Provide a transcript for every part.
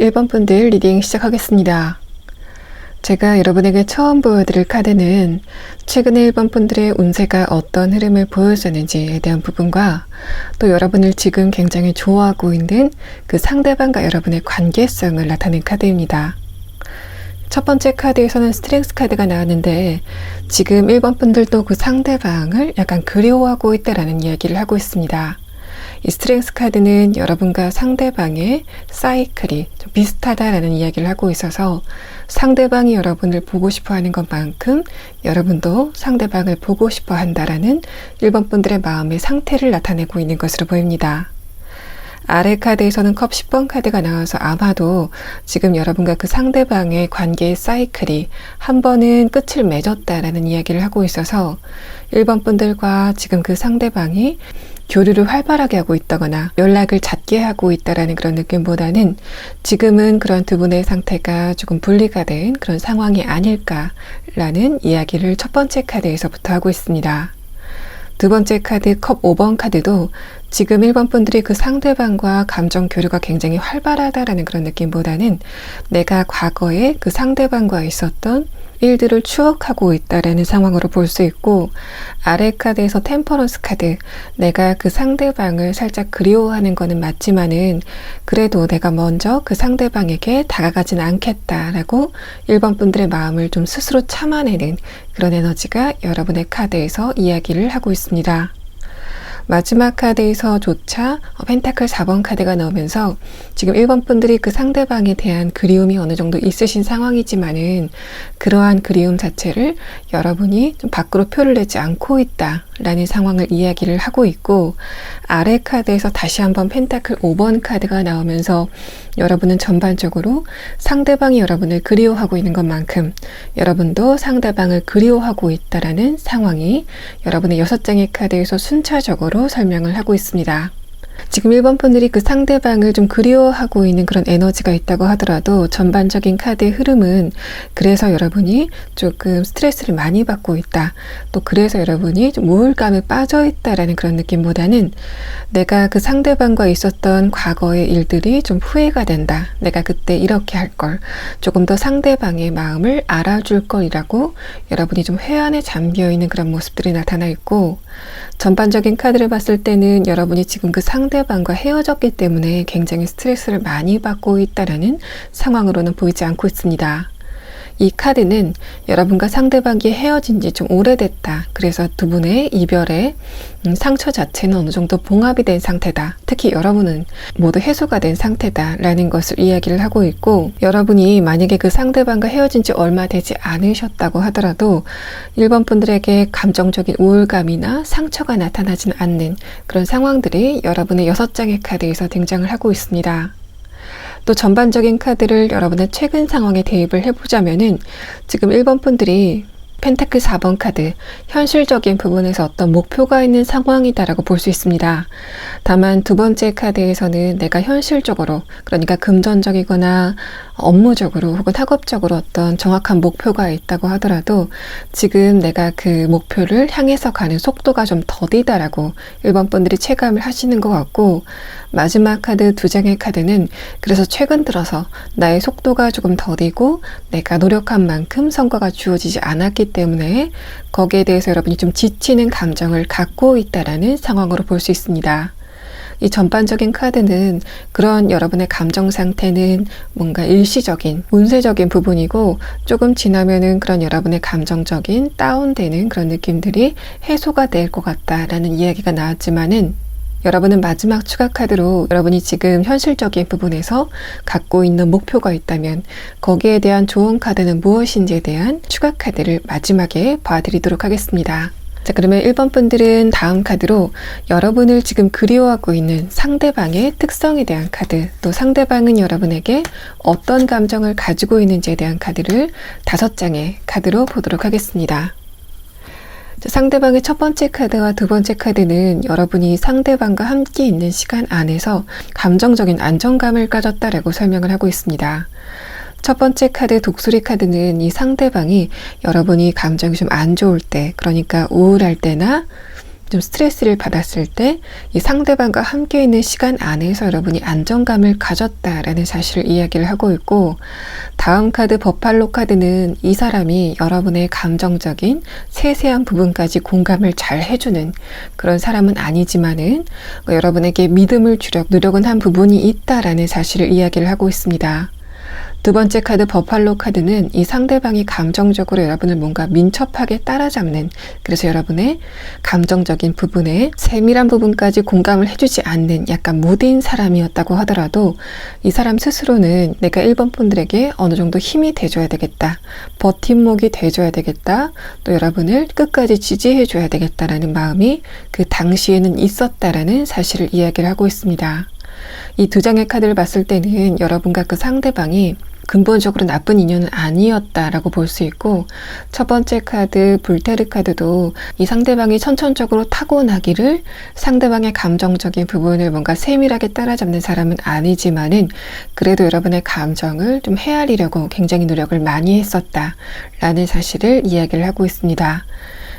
1번 분들 리딩 시작하겠습니다. 제가 여러분에게 처음 보여드릴 카드는 최근에 1번 분들의 운세가 어떤 흐름을 보여주는지에 대한 부분과 또 여러분을 지금 굉장히 좋아하고 있는 그 상대방과 여러분의 관계성을 나타낸 카드입니다. 첫 번째 카드에서는 스트렝스 카드가 나왔는데 지금 1번 분들도 그 상대방을 약간 그리워하고 있다라는 이야기를 하고 있습니다. 이 스트렝스 카드는 여러분과 상대방의 사이클이 좀 비슷하다라는 이야기를 하고 있어서 상대방이 여러분을 보고 싶어 하는 것만큼 여러분도 상대방을 보고 싶어 한다라는 1번 분들의 마음의 상태를 나타내고 있는 것으로 보입니다. 아래 카드에서는 컵 10번 카드가 나와서 아마도 지금 여러분과 그 상대방의 관계의 사이클이 한 번은 끝을 맺었다라는 이야기를 하고 있어서 1번 분들과 지금 그 상대방이 교류를 활발하게 하고 있다거나 연락을 잦게 하고 있다라는 그런 느낌보다는 지금은 그런 두 분의 상태가 조금 분리가 된 그런 상황이 아닐까라는 이야기를 첫 번째 카드에서부터 하고 있습니다. 두 번째 카드 컵 5번 카드도 지금 1번 분들이 그 상대방과 감정 교류가 굉장히 활발하다라는 그런 느낌보다는 내가 과거에 그 상대방과 있었던 일들을 추억하고 있다라는 상황으로 볼 수 있고, 아래 카드에서 템퍼런스 카드, 내가 그 상대방을 살짝 그리워하는 거는 맞지만은 그래도 내가 먼저 그 상대방에게 다가가진 않겠다라고 1번 분들의 마음을 좀 스스로 참아내는 그런 에너지가 여러분의 카드에서 이야기를 하고 있습니다. 마지막 카드에서조차 펜타클 4번 카드가 나오면서 지금 1번 분들이 그 상대방에 대한 그리움이 어느 정도 있으신 상황이지만은 그러한 그리움 자체를 여러분이 좀 밖으로 표를 내지 않고 있다라는 상황을 이야기를 하고 있고, 아래 카드에서 다시 한번 펜타클 5번 카드가 나오면서 여러분은 전반적으로 상대방이 여러분을 그리워하고 있는 것만큼 여러분도 상대방을 그리워하고 있다라는 상황이 여러분의 6장의 카드에서 순차적으로 설명을 하고 있습니다. 지금 1번 분들이 그 상대방을 좀 그리워하고 있는 그런 에너지가 있다고 하더라도 전반적인 카드의 흐름은 그래서 여러분이 조금 스트레스를 많이 받고 있다. 또 그래서 여러분이 좀 우울감에 빠져 있다라는 그런 느낌보다는 내가 그 상대방과 있었던 과거의 일들이 좀 후회가 된다. 내가 그때 이렇게 할 걸. 조금 더 상대방의 마음을 알아줄 걸이라고 여러분이 좀 회한에 잠겨 있는 그런 모습들이 나타나 있고, 전반적인 카드를 봤을 때는 여러분이 지금 그 상대방과 헤어졌기 때문에 굉장히 스트레스를 많이 받고 있다라는 상황으로는 보이지 않고 있습니다. 이 카드는 여러분과 상대방이 헤어진 지 좀 오래됐다. 그래서 두 분의 이별의 상처 자체는 어느 정도 봉합이 된 상태다. 특히 여러분은 모두 해소가 된 상태다 라는 것을 이야기를 하고 있고, 여러분이 만약에 그 상대방과 헤어진 지 얼마 되지 않으셨다고 하더라도 1번 분들에게 감정적인 우울감이나 상처가 나타나지는 않는 그런 상황들이 여러분의 6장의 카드에서 등장을 하고 있습니다. 또 전반적인 카드를 여러분의 최근 상황에 대입을 해보자면은 지금 1번 분들이 펜타클 4번 카드, 현실적인 부분에서 어떤 목표가 있는 상황이다라고 볼 수 있습니다. 다만 두 번째 카드에서는 내가 현실적으로, 그러니까 금전적이거나 업무적으로 혹은 학업적으로 어떤 정확한 목표가 있다고 하더라도 지금 내가 그 목표를 향해서 가는 속도가 좀 더디다라고 1번 분들이 체감을 하시는 것 같고, 마지막 카드 2장의 카드는 그래서 최근 들어서 나의 속도가 조금 더디고 내가 노력한 만큼 성과가 주어지지 않았기 때문에 거기에 대해서 여러분이 좀 지치는 감정을 갖고 있다라는 상황으로 볼 수 있습니다. 이 전반적인 카드는 그런 여러분의 감정 상태는 뭔가 일시적인, 운세적인 부분이고, 조금 지나면은 그런 여러분의 감정적인 다운되는 그런 느낌들이 해소가 될 것 같다라는 이야기가 나왔지만은, 여러분은 마지막 추가 카드로 여러분이 지금 현실적인 부분에서 갖고 있는 목표가 있다면 거기에 대한 좋은 카드는 무엇인지에 대한 추가 카드를 마지막에 봐드리도록 하겠습니다. 자, 그러면 1번 분들은 다음 카드로 여러분을 지금 그리워하고 있는 상대방의 특성에 대한 카드, 또 상대방은 여러분에게 어떤 감정을 가지고 있는지에 대한 카드를 5장의 카드로 보도록 하겠습니다. 상대방의 첫 번째 카드와 두 번째 카드는 여러분이 상대방과 함께 있는 시간 안에서 감정적인 안정감을 가졌다라고 설명을 하고 있습니다. 첫 번째 카드 독수리 카드는 이 상대방이 여러분이 감정이 좀 안 좋을 때, 그러니까 우울할 때나 좀 스트레스를 받았을 때 이 상대방과 함께 있는 시간 안에서 여러분이 안정감을 가졌다라는 사실을 이야기를 하고 있고, 다음 카드 버팔로 카드는 이 사람이 여러분의 감정적인 세세한 부분까지 공감을 잘 해주는 그런 사람은 아니지만은 여러분에게 믿음을 주려 노력은 한 부분이 있다라는 사실을 이야기를 하고 있습니다. 두 번째 카드 버팔로 카드는 이 상대방이 감정적으로 여러분을 뭔가 민첩하게 따라잡는, 그래서 여러분의 감정적인 부분에 세밀한 부분까지 공감을 해주지 않는 약간 무딘 사람이었다고 하더라도 이 사람 스스로는 내가 1번 분들에게 어느 정도 힘이 돼줘야 되겠다, 버팀목이 돼줘야 되겠다, 또 여러분을 끝까지 지지해줘야 되겠다라는 마음이 그 당시에는 있었다라는 사실을 이야기를 하고 있습니다. 이 2장의 카드를 봤을 때는 여러분과 그 상대방이 근본적으로 나쁜 인연은 아니었다라고 볼 수 있고, 첫 번째 카드 불테르 카드도 이 상대방이 선천적으로 타고나기를 상대방의 감정적인 부분을 뭔가 세밀하게 따라잡는 사람은 아니지만은 그래도 여러분의 감정을 좀 헤아리려고 굉장히 노력을 많이 했었다라는 사실을 이야기를 하고 있습니다.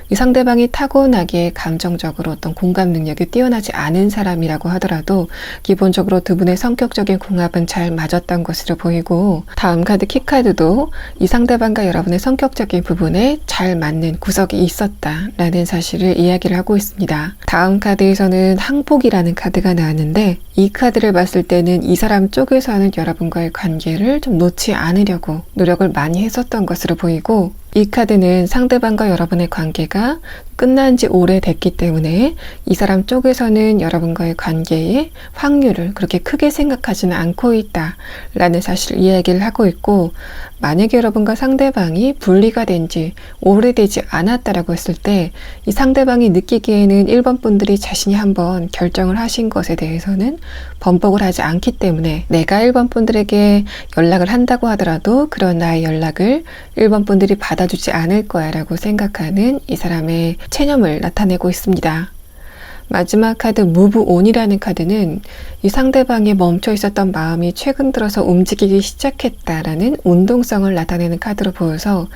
이 상대방이 타고나기에 감정적으로 어떤 공감 능력이 뛰어나지 않은 사람이라고 하더라도 기본적으로 두 분의 성격적인 궁합은 잘 맞았던 것으로 보이고, 다음 카드 키카드도 이 상대방과 여러분의 성격적인 부분에 잘 맞는 구석이 있었다라는 사실을 이야기를 하고 있습니다. 다음 카드에서는 항복이라는 카드가 나왔는데, 이 카드를 봤을 때는 이 사람 쪽에서는 여러분과의 관계를 좀 놓지 않으려고 노력을 많이 했었던 것으로 보이고, 이 카드는 상대방과 여러분의 관계가 끝난 지 오래됐기 때문에 이 사람 쪽에서는 여러분과의 관계의 확률을 그렇게 크게 생각하지는 않고 있다라는 사실을 이야기를 하고 있고, 만약에 여러분과 상대방이 분리가 된 지 오래되지 않았다라고 했을 때 이 상대방이 느끼기에는 1번 분들이 자신이 한번 결정을 하신 것에 대해서는 번복을 하지 않기 때문에 내가 1번 분들에게 연락을 한다고 하더라도 그런 나의 연락을 1번 분들이 받아주지 않을 거야 라고 생각하는 이 사람의 체념을 나타내고 있습니다. 마지막 카드 Move On이라는 카드는 이 상대방이 멈춰 있었던 마음이 최근 들어서 움직이기 시작했다라는 운동성을 나타내는 카드로 보여서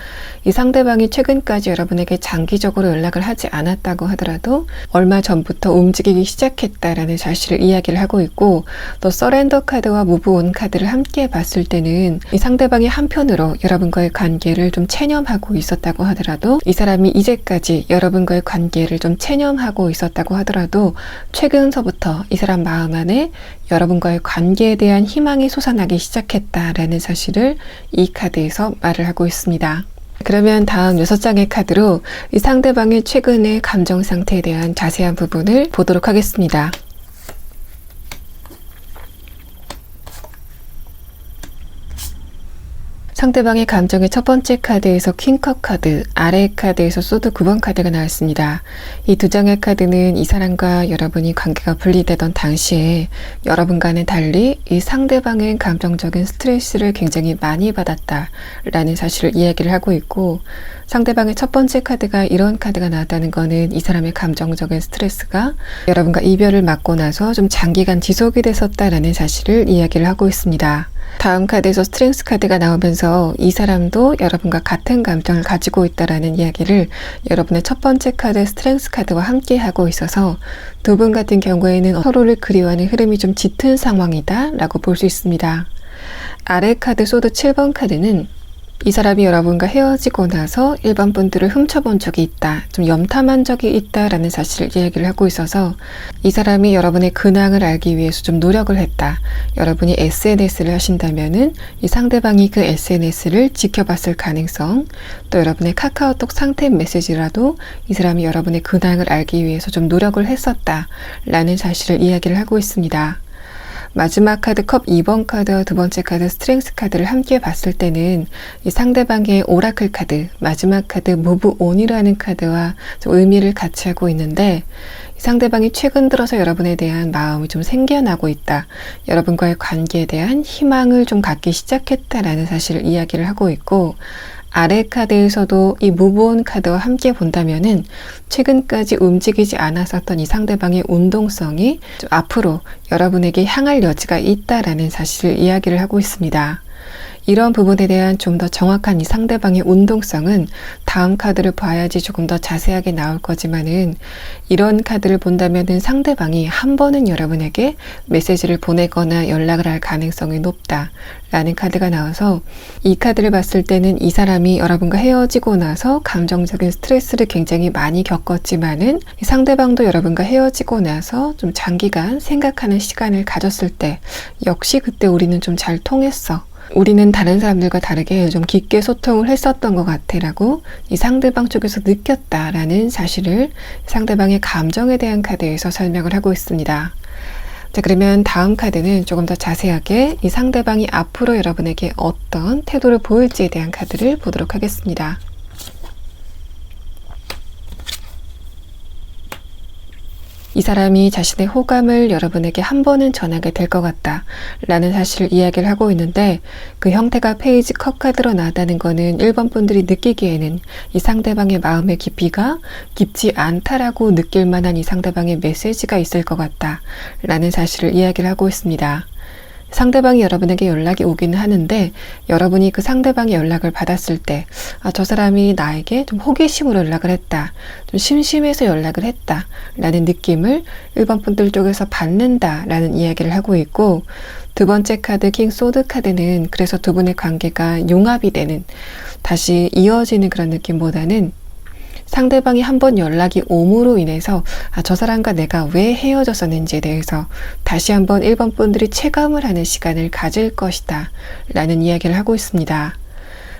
이 상대방이 최근까지 여러분에게 장기적으로 연락을 하지 않았다고 하더라도 얼마 전부터 움직이기 시작했다라는 사실을 이야기를 하고 있고, 또 서렌더 카드와 Move On 카드를 함께 봤을 때는 이 상대방이 한편으로 여러분과의 관계를 좀 체념하고 있었다고 하더라도, 이 사람이 이제까지 여러분과의 관계를 좀 체념하고 있었다고 하더라도 최근서부터 이 사람 마음 안에 여러분과의 관계에 대한 희망이 솟아나기 시작했다라는 사실을 이 카드에서 말을 하고 있습니다. 그러면 다음 6장의 카드로 이 상대방의 최근의 감정 상태에 대한 자세한 부분을 보도록 하겠습니다. 상대방의 감정의 첫 번째 카드에서 퀸컵 카드, 아래 카드에서 소드 9번 카드가 나왔습니다. 이 두 장의 카드는 이 사람과 여러분이 관계가 분리되던 당시에 여러분과는 달리 이 상대방의 감정적인 스트레스를 굉장히 많이 받았다라는 사실을 이야기를 하고 있고, 상대방의 첫 번째 카드가 이런 카드가 나왔다는 것은 이 사람의 감정적인 스트레스가 여러분과 이별을 맞고 나서 좀 장기간 지속이 됐었다라는 사실을 이야기를 하고 있습니다. 다음 카드에서 스트렝스 카드가 나오면서 이 사람도 여러분과 같은 감정을 가지고 있다라는 이야기를 여러분의 첫 번째 카드 스트렝스 카드와 함께 하고 있어서 두 분 같은 경우에는 서로를 그리워하는 흐름이 좀 짙은 상황이다 라고 볼 수 있습니다. 아래 카드 소드 7번 카드는 이 사람이 여러분과 헤어지고 나서 일반 분들을 훔쳐본 적이 있다, 좀 염탐한 적이 있다라는 사실을 이야기를 하고 있어서 이 사람이 여러분의 근황을 알기 위해서 좀 노력을 했다. 여러분이 SNS를 하신다면은 이 상대방이 그 SNS를 지켜봤을 가능성, 또 여러분의 카카오톡 상태 메시지라도 이 사람이 여러분의 근황을 알기 위해서 좀 노력을 했었다라는 사실을 이야기를 하고 있습니다. 마지막 카드 컵 2번 카드와 두 번째 카드 스트렝스 카드를 함께 봤을 때는 이 상대방의 오라클 카드, 마지막 카드 무브 온이라는 카드와 좀 의미를 같이 하고 있는데, 이 상대방이 최근 들어서 여러분에 대한 마음이 좀 생겨나고 있다, 여러분과의 관계에 대한 희망을 좀 갖기 시작했다라는 사실을 이야기를 하고 있고, 아래 카드에서도 이 무브온 카드와 함께 본다면은 최근까지 움직이지 않았었던 이 상대방의 운동성이 좀 앞으로 여러분에게 향할 여지가 있다라는 사실을 이야기를 하고 있습니다. 이런 부분에 대한 좀 더 정확한 이 상대방의 운동성은 다음 카드를 봐야지 조금 더 자세하게 나올 거지만은, 이런 카드를 본다면은 상대방이 한 번은 여러분에게 메시지를 보내거나 연락을 할 가능성이 높다 라는 카드가 나와서, 이 카드를 봤을 때는 이 사람이 여러분과 헤어지고 나서 감정적인 스트레스를 굉장히 많이 겪었지만은 이 상대방도 여러분과 헤어지고 나서 좀 장기간 생각하는 시간을 가졌을 때 역시 그때 우리는 좀 잘 통했어, 우리는 다른 사람들과 다르게 좀 깊게 소통을 했었던 것 같아 라고 이 상대방 쪽에서 느꼈다라는 사실을 상대방의 감정에 대한 카드에서 설명을 하고 있습니다. 자, 그러면 다음 카드는 조금 더 자세하게 이 상대방이 앞으로 여러분에게 어떤 태도를 보일지에 대한 카드를 보도록 하겠습니다. 이 사람이 자신의 호감을 여러분에게 한 번은 전하게 될 것 같다 라는 사실을 이야기를 하고 있는데, 그 형태가 페이지 컵 카드로 나왔다는 거는 1번 분들이 느끼기에는 이 상대방의 마음의 깊이가 깊지 않다라고 느낄 만한 이 상대방의 메시지가 있을 것 같다 라는 사실을 이야기를 하고 있습니다. 상대방이 여러분에게 연락이 오기는 하는데, 여러분이 그 상대방의 연락을 받았을 때 저 사람이 나에게 좀 호기심으로 연락을 했다, 좀 심심해서 연락을 했다 라는 느낌을 1번 분들 쪽에서 받는다 라는 이야기를 하고 있고, 두 번째 카드 킹 소드 카드는 그래서 두 분의 관계가 융합이 되는, 다시 이어지는 그런 느낌보다는 상대방이 한번 연락이 옴으로 인해서 저 사람과 내가 왜 헤어졌었는지에 대해서 다시 한번 1번 분들이 체감을 하는 시간을 가질 것이다 라는 이야기를 하고 있습니다.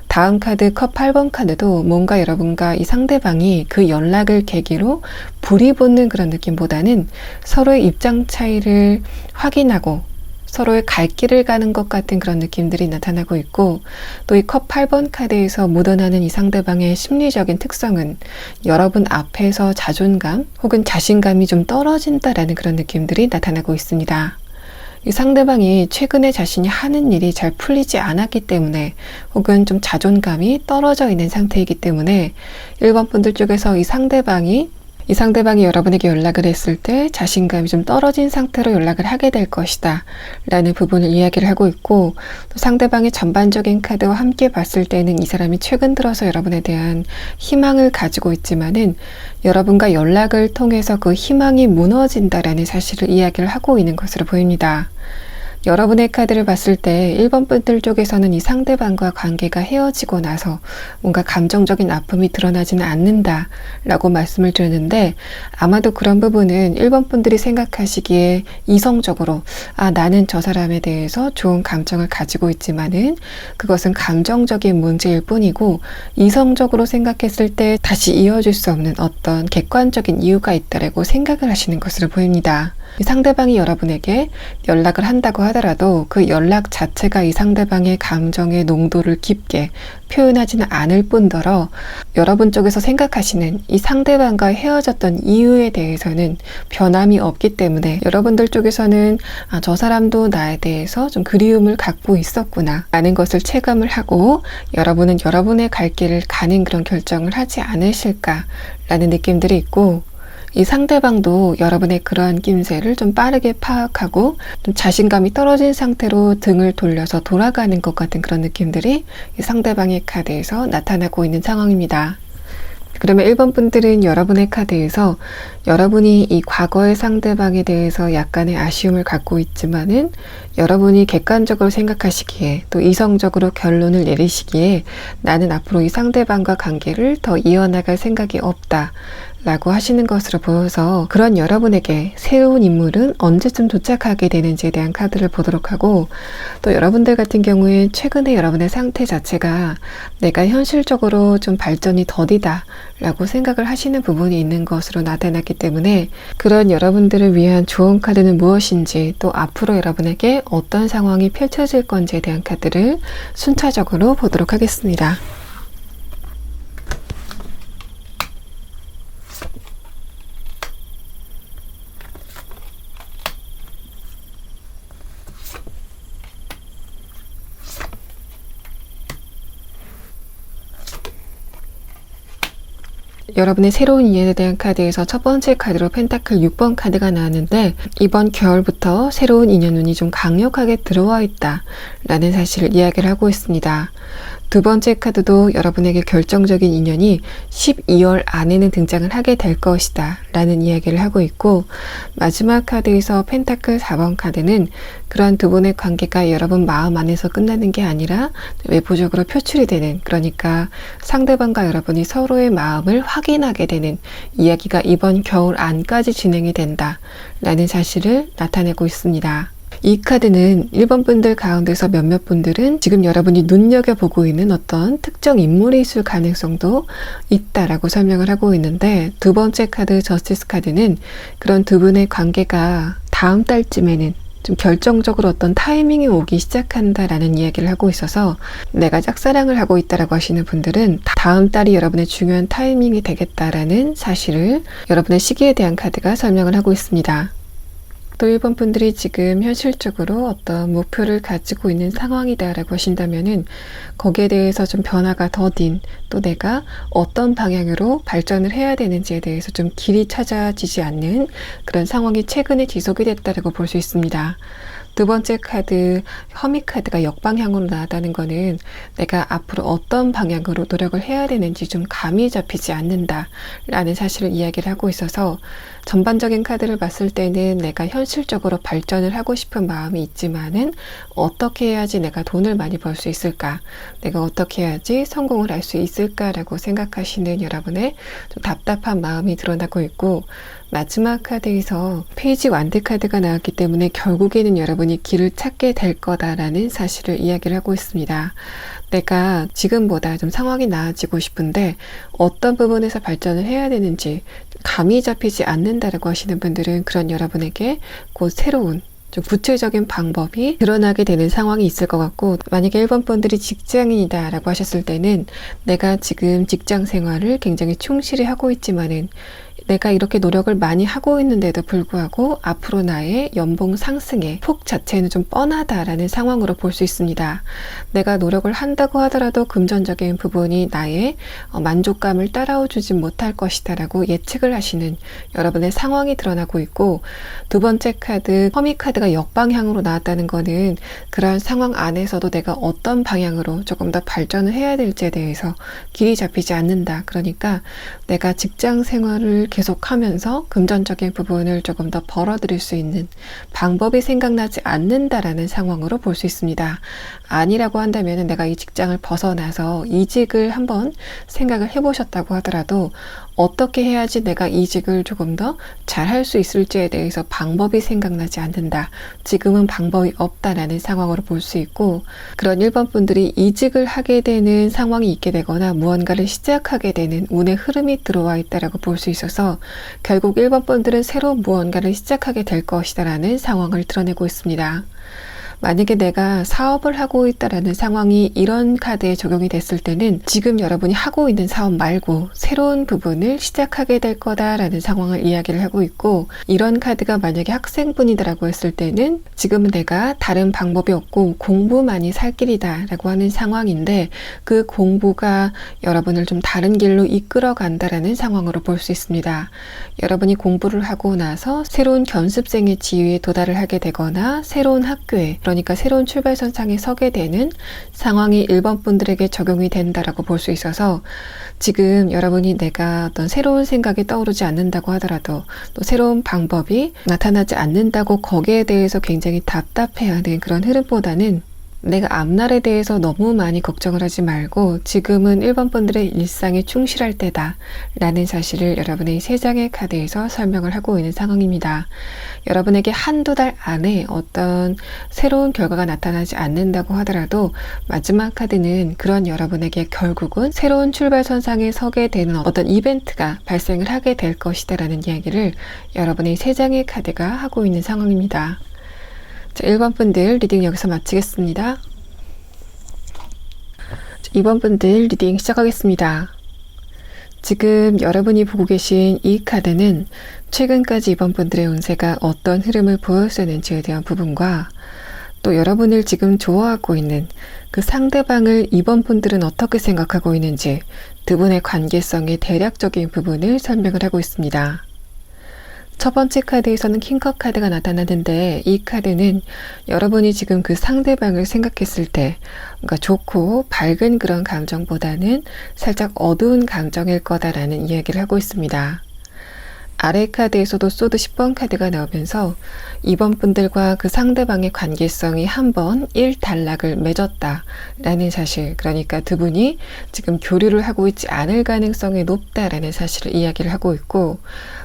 다음 카드 컵 8번 카드도 뭔가 여러분과 이 상대방이 그 연락을 계기로 불이 붙는 그런 느낌보다는 서로의 입장 차이를 확인하고 서로의 갈 길을 가는 것 같은 그런 느낌들이 나타나고 있고, 또 이 컵 8번 카드에서 묻어나는 이 상대방의 심리적인 특성은 여러분 앞에서 자존감 혹은 자신감이 좀 떨어진다라는 그런 느낌들이 나타나고 있습니다. 이 상대방이 최근에 자신이 하는 일이 잘 풀리지 않았기 때문에, 혹은 좀 자존감이 떨어져 있는 상태이기 때문에 1번 분들 쪽에서 이 상대방이 이 상대방이 여러분에게 연락을 했을 때 자신감이 좀 떨어진 상태로 연락을 하게 될 것이다 라는 부분을 이야기를 하고 있고, 또 상대방의 전반적인 카드와 함께 봤을 때는 이 사람이 최근 들어서 여러분에 대한 희망을 가지고 있지만은 여러분과 연락을 통해서 그 희망이 무너진다라는 사실을 이야기를 하고 있는 것으로 보입니다. 여러분의 카드를 봤을 때 1번 분들 쪽에서는 이 상대방과 관계가 헤어지고 나서 뭔가 감정적인 아픔이 드러나지는 않는다 라고 말씀을 드렸는데, 아마도 그런 부분은 1번 분들이 생각하시기에 이성적으로 나는 저 사람에 대해서 좋은 감정을 가지고 있지만은 그것은 감정적인 문제일 뿐이고, 이성적으로 생각했을 때 다시 이어질 수 없는 어떤 객관적인 이유가 있다라고 생각을 하시는 것으로 보입니다. 이 상대방이 여러분에게 연락을 한다고 하더라도 그 연락 자체가 이 상대방의 감정의 농도를 깊게 표현하지는 않을 뿐더러 여러분 쪽에서 생각하시는 이 상대방과 헤어졌던 이유에 대해서는 변함이 없기 때문에 여러분들 쪽에서는 저 사람도 나에 대해서 좀 그리움을 갖고 있었구나 라는 것을 체감을 하고 여러분은 여러분의 갈 길을 가는 그런 결정을 하지 않으실까 라는 느낌들이 있고, 이 상대방도 여러분의 그러한 낌새를 좀 빠르게 파악하고 좀 자신감이 떨어진 상태로 등을 돌려서 돌아가는 것 같은 그런 느낌들이 이 상대방의 카드에서 나타나고 있는 상황입니다. 그러면 1번 분들은 여러분의 카드에서 여러분이 이 과거의 상대방에 대해서 약간의 아쉬움을 갖고 있지만은 여러분이 객관적으로 생각하시기에 또 이성적으로 결론을 내리시기에 나는 앞으로 이 상대방과 관계를 더 이어나갈 생각이 없다 라고 하시는 것으로 보여서, 그런 여러분에게 새로운 인물은 언제쯤 도착하게 되는지에 대한 카드를 보도록 하고, 또 여러분들 같은 경우에 최근에 여러분의 상태 자체가 내가 현실적으로 좀 발전이 더디다 라고 생각을 하시는 부분이 있는 것으로 나타났기 때문에 그런 여러분들을 위한 좋은 카드는 무엇인지, 또 앞으로 여러분에게 어떤 상황이 펼쳐질 건지에 대한 카드를 순차적으로 보도록 하겠습니다. 여러분의 새로운 인연에 대한 카드에서 첫 번째 카드로 펜타클 6번 카드가 나왔는데, 이번 겨울부터 새로운 인연운이 좀 강력하게 들어와 있다 라는 사실을 이야기를 하고 있습니다. 두 번째 카드도 여러분에게 결정적인 인연이 12월 안에는 등장을 하게 될 것이다 라는 이야기를 하고 있고, 마지막 카드에서 펜타클 4번 카드는 그러한 두 분의 관계가 여러분 마음 안에서 끝나는 게 아니라 외부적으로 표출이 되는, 그러니까 상대방과 여러분이 서로의 마음을 확인하게 되는 이야기가 이번 겨울 안까지 진행이 된다 라는 사실을 나타내고 있습니다. 이 카드는 1번 분들 가운데서 몇몇 분들은 지금 여러분이 눈여겨보고 있는 어떤 특정 인물이 있을 가능성도 있다라고 설명을 하고 있는데, 두 번째 카드 저스티스 카드는 그런 두 분의 관계가 다음 달쯤에는 좀 결정적으로 어떤 타이밍이 오기 시작한다라는 이야기를 하고 있어서, 내가 짝사랑을 하고 있다라고 하시는 분들은 다음 달이 여러분의 중요한 타이밍이 되겠다라는 사실을 여러분의 시기에 대한 카드가 설명을 하고 있습니다. 또 1번 분들이 지금 현실적으로 어떤 목표를 가지고 있는 상황이다라고 하신다면은 거기에 대해서 좀 변화가 더딘, 또 내가 어떤 방향으로 발전을 해야 되는지에 대해서 좀 길이 찾아지지 않는 그런 상황이 최근에 지속이 됐다라고 볼 수 있습니다. 두 번째 카드, 허미 카드가 역방향으로 나왔다는 거는 내가 앞으로 어떤 방향으로 노력을 해야 되는지 좀 감이 잡히지 않는다 라는 사실을 이야기를 하고 있어서, 전반적인 카드를 봤을 때는 내가 현실적으로 발전을 하고 싶은 마음이 있지만은 어떻게 해야지 내가 돈을 많이 벌 수 있을까, 내가 어떻게 해야지 성공을 할 수 있을까라고 생각하시는 여러분의 좀 답답한 마음이 드러나고 있고, 마지막 카드에서 페이지 완드 카드가 나왔기 때문에 결국에는 여러분이 길을 찾게 될 거다라는 사실을 이야기를 하고 있습니다. 내가 지금보다 좀 상황이 나아지고 싶은데 어떤 부분에서 발전을 해야 되는지 감이 잡히지 않는다라고 하시는 분들은 그런 여러분에게 곧 새로운 좀 구체적인 방법이 드러나게 되는 상황이 있을 것 같고, 만약에 1번 분들이 직장인이다 라고 하셨을 때는 내가 지금 직장 생활을 굉장히 충실히 하고 있지만은 내가 이렇게 노력을 많이 하고 있는데도 불구하고 앞으로 나의 연봉 상승의 폭 자체는 좀 뻔하다라는 상황으로 볼 수 있습니다. 내가 노력을 한다고 하더라도 금전적인 부분이 나의 만족감을 따라오지 못할 것이다 라고 예측을 하시는 여러분의 상황이 드러나고 있고, 두 번째 카드, 허미 카드가 역방향으로 나왔다는 거는 그러한 상황 안에서도 내가 어떤 방향으로 조금 더 발전을 해야 될지에 대해서 길이 잡히지 않는다. 그러니까 내가 직장 생활을 계속하면서 금전적인 부분을 조금 더 벌어들일 수 있는 방법이 생각나지 않는다라는 상황으로 볼 수 있습니다. 아니라고 한다면 내가 이 직장을 벗어나서 이직을 한번 생각을 해보셨다고 하더라도 어떻게 해야지 내가 이직을 조금 더 잘할 수 있을지에 대해서 방법이 생각나지 않는다. 지금은 방법이 없다라는 상황으로 볼 수 있고, 그런 1번 분들이 이직을 하게 되는 상황이 있게 되거나 무언가를 시작하게 되는 운의 흐름이 들어와 있다라고 볼 수 있어서 결국 1번 분들은 새로운 무언가를 시작하게 될 것이다라는 상황을 드러내고 있습니다. 만약에 내가 사업을 하고 있다라는 상황이 이런 카드에 적용이 됐을 때는 지금 여러분이 하고 있는 사업 말고 새로운 부분을 시작하게 될 거다라는 상황을 이야기를 하고 있고, 이런 카드가 만약에 학생분이다라고 했을 때는 지금은 내가 다른 방법이 없고 공부만이 살 길이다 라고 하는 상황인데, 그 공부가 여러분을 좀 다른 길로 이끌어 간다라는 상황으로 볼 수 있습니다. 여러분이 공부를 하고 나서 새로운 견습생의 지위에 도달을 하게 되거나 새로운 학교에, 그러니까 새로운 출발선상에 서게 되는 상황이 1번 분들에게 적용이 된다라고 볼 수 있어서, 지금 여러분이 내가 어떤 새로운 생각이 떠오르지 않는다고 하더라도 또 새로운 방법이 나타나지 않는다고 거기에 대해서 굉장히 답답해하는 그런 흐름보다는 내가 앞날에 대해서 너무 많이 걱정을 하지 말고 지금은 1번 분들의 일상에 충실할 때다 라는 사실을 여러분의 3장의 카드에서 설명을 하고 있는 상황입니다. 여러분에게 한두 달 안에 어떤 새로운 결과가 나타나지 않는다고 하더라도 마지막 카드는 그런 여러분에게 결국은 새로운 출발선상에 서게 되는 어떤 이벤트가 발생을 하게 될 것이다 라는 이야기를 여러분의 3장의 카드가 하고 있는 상황입니다. 자, 1번 분들 리딩 여기서 마치겠습니다. 2번 분들 리딩 시작하겠습니다. 지금 여러분이 보고 계신 이 카드는 최근까지 2번 분들의 운세가 어떤 흐름을 보였었는지에 대한 부분과 또 여러분을 지금 좋아하고 있는 그 상대방을 2번 분들은 어떻게 생각하고 있는지 두 분의 관계성의 대략적인 부분을 설명을 하고 있습니다. 첫 번째 카드에서는 킹컵 카드가 나타났는데, 이 카드는 여러분이 지금 그 상대방을 생각했을 때 뭔가 좋고 밝은 그런 감정보다는 살짝 어두운 감정일 거다라는 이야기를 하고 있습니다. 아래 카드에서도 소드 10번 카드가 나오면서 2번 분들과 그 상대방의 관계성이 한번 1단락을 맺었다라는 사실, 그러니까 두 분이 지금 교류를 하고 있지 않을 가능성이 높다라는 사실을 이야기를 하고 있고,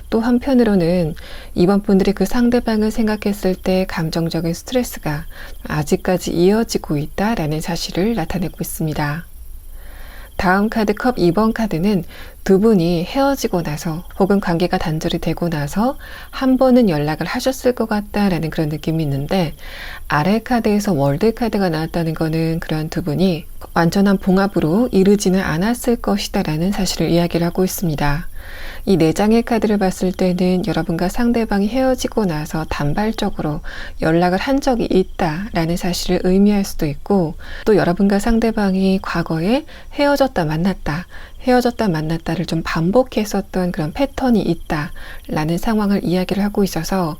또 한편으로는 2번 분들이 그 상대방을 생각했을 때 감정적인 스트레스가 아직까지 이어지고 있다라는 사실을 나타내고 있습니다. 다음 카드 컵 2번 카드는 두 분이 헤어지고 나서 혹은 관계가 단절이 되고 나서 한 번은 연락을 하셨을 것 같다라는 그런 느낌이 있는데, 아래 카드에서 월드 카드가 나왔다는 거는 그런 두 분이 완전한 봉합으로 이르지는 않았을 것이다 라는 사실을 이야기를 하고 있습니다. 이 4장의 카드를 봤을 때는 여러분과 상대방이 헤어지고 나서 단발적으로 연락을 한 적이 있다라는 사실을 의미할 수도 있고, 또 여러분과 상대방이 과거에 헤어졌다 만났다를 좀 반복했었던 그런 패턴이 있다라는 상황을 이야기를 하고 있어서,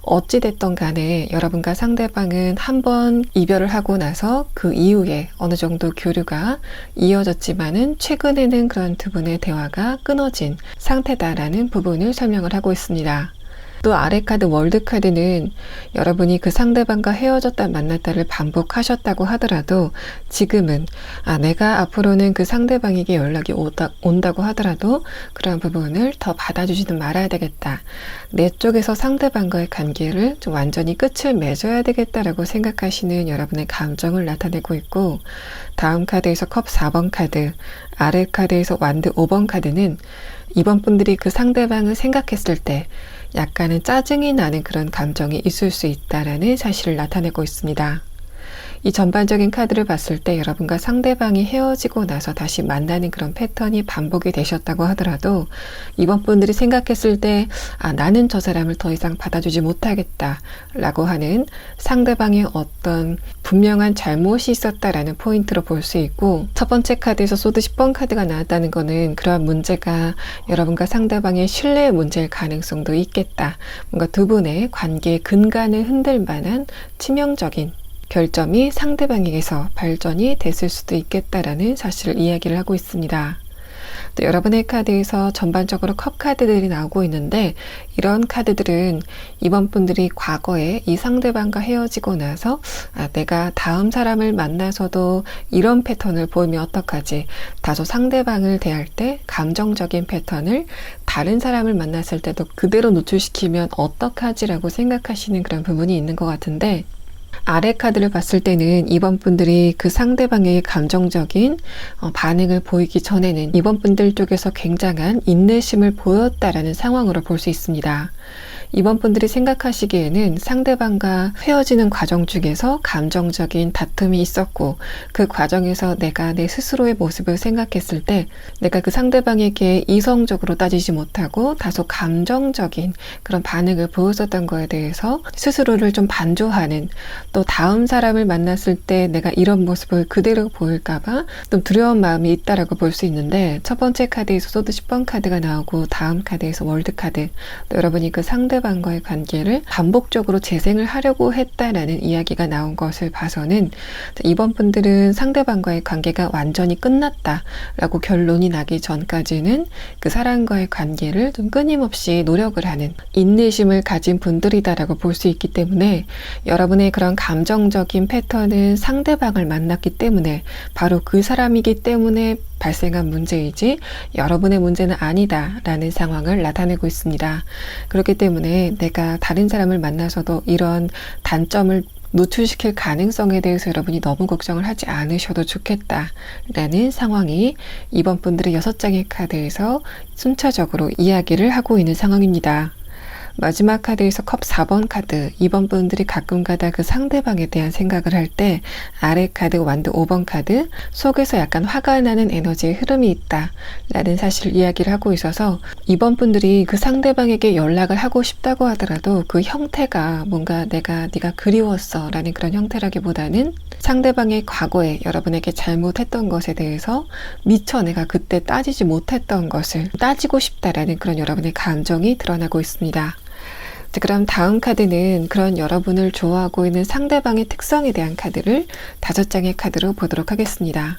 어찌됐던 간에 여러분과 상대방은 한번 이별을 하고 나서 그 이후에 어느 정도 교류가 이어졌지만은 최근에는 그런 두 분의 대화가 끊어진 상태다라는 부분을 설명을 하고 있습니다. 또 아래 카드 월드 카드는 여러분이 그 상대방과 헤어졌다 만났다를 반복하셨다고 하더라도 지금은 내가 앞으로는 그 상대방에게 연락이 온다고 하더라도 그런 부분을 더 받아주지는 말아야 되겠다. 내 쪽에서 상대방과의 관계를 좀 완전히 끝을 맺어야 되겠다라고 생각하시는 여러분의 감정을 나타내고 있고, 다음 카드에서 컵 4번 카드, 아래 카드에서 완드 5번 카드는 2번 분들이 그 상대방을 생각했을 때 약간은 짜증이 나는 그런 감정이 있을 수 있다라는 사실을 나타내고 있습니다. 이 전반적인 카드를 봤을 때 여러분과 상대방이 헤어지고 나서 다시 만나는 그런 패턴이 반복이 되셨다고 하더라도 이번 분들이 생각했을 때 나는 저 사람을 더 이상 받아주지 못하겠다 라고 하는 상대방의 어떤 분명한 잘못이 있었다라는 포인트로 볼 수 있고, 첫 번째 카드에서 소드 10번 카드가 나왔다는 거는 그러한 문제가 여러분과 상대방의 신뢰의 문제일 가능성도 있겠다. 뭔가 두 분의 관계의 근간을 흔들 만한 치명적인 결점이 상대방에게서 발전이 됐을 수도 있겠다라는 사실을 이야기를 하고 있습니다. 또 여러분의 카드에서 전반적으로 컵 카드들이 나오고 있는데, 이런 카드들은 이번 분들이 과거에 이 상대방과 헤어지고 나서 내가 다음 사람을 만나서도 이런 패턴을 보이면 어떡하지, 다소 상대방을 대할 때 감정적인 패턴을 다른 사람을 만났을 때도 그대로 노출시키면 어떡하지라고 생각하시는 그런 부분이 있는 것 같은데, 아래 카드를 봤을 때는 이번 분들이 그 상대방의 감정적인 반응을 보이기 전에는 이번 분들 쪽에서 굉장한 인내심을 보였다라는 상황으로 볼 수 있습니다. 이번 분들이 생각하시기에는 상대방과 헤어지는 과정 중에서 감정적인 다툼이 있었고, 그 과정에서 내가 내 스스로의 모습을 생각했을 때 내가 그 상대방에게 이성적으로 따지지 못하고 다소 감정적인 그런 반응을 보였었던 거에 대해서 스스로를 좀 반조하는, 또 다음 사람을 만났을 때 내가 이런 모습을 그대로 보일까봐 좀 두려운 마음이 있다라고 볼 수 있는데, 첫 번째 카드에서 소드 10번 카드가 나오고 다음 카드에서 월드 카드, 또 여러분이 그 상대방과의 관계를 반복적으로 재생을 하려고 했다라는 이야기가 나온 것을 봐서는 이번 분들은 상대방과의 관계가 완전히 끝났다라고 결론이 나기 전까지는 그 사람과의 관계를 좀 끊임없이 노력을 하는 인내심을 가진 분들이다라고 볼 수 있기 때문에, 여러분의 그런 감정적인 패턴은 상대방을 만났기 때문에, 바로 그 사람이기 때문에 발생한 문제이지 여러분의 문제는 아니다라는 상황을 나타내고 있습니다. 그렇기 때문에 내가 다른 사람을 만나서도 이런 단점을 노출시킬 가능성에 대해서 여러분이 너무 걱정을 하지 않으셔도 좋겠다라는 상황이 이번 분들의 6장의 카드에서 순차적으로 이야기를 하고 있는 상황입니다. 마지막 카드에서 컵 4번 카드, 이번 분들이 가끔가다 그 상대방에 대한 생각을 할 때 아래 카드 완드 5번 카드, 속에서 약간 화가 나는 에너지의 흐름이 있다 라는 사실을 이야기를 하고 있어서, 이번 분들이 그 상대방에게 연락을 하고 싶다고 하더라도 그 형태가 뭔가 네가 그리웠어 라는 그런 형태라기보다는 상대방의 과거에 여러분에게 잘못했던 것에 대해서 미처 내가 그때 따지지 못했던 것을 따지고 싶다라는 그런 여러분의 감정이 드러나고 있습니다. 그럼 다음 카드는 그런 여러분을 좋아하고 있는 상대방의 특성에 대한 카드를 5장의 카드로 보도록 하겠습니다.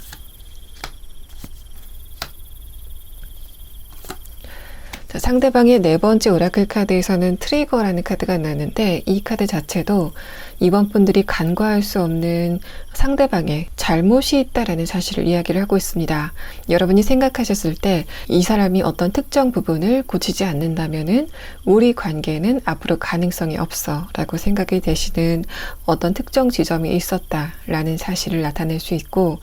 자, 상대방의 4번째 오라클 카드에서는 트리거라는 카드가 나왔는데, 이 카드 자체도 이번 분들이 간과할 수 없는 상대방의 잘못이 있다라는 사실을 이야기를 하고 있습니다. 여러분이 생각하셨을 때 이 사람이 어떤 특정 부분을 고치지 않는다면은 우리 관계는 앞으로 가능성이 없어 라고 생각이 되시는 어떤 특정 지점이 있었다라는 사실을 나타낼 수 있고,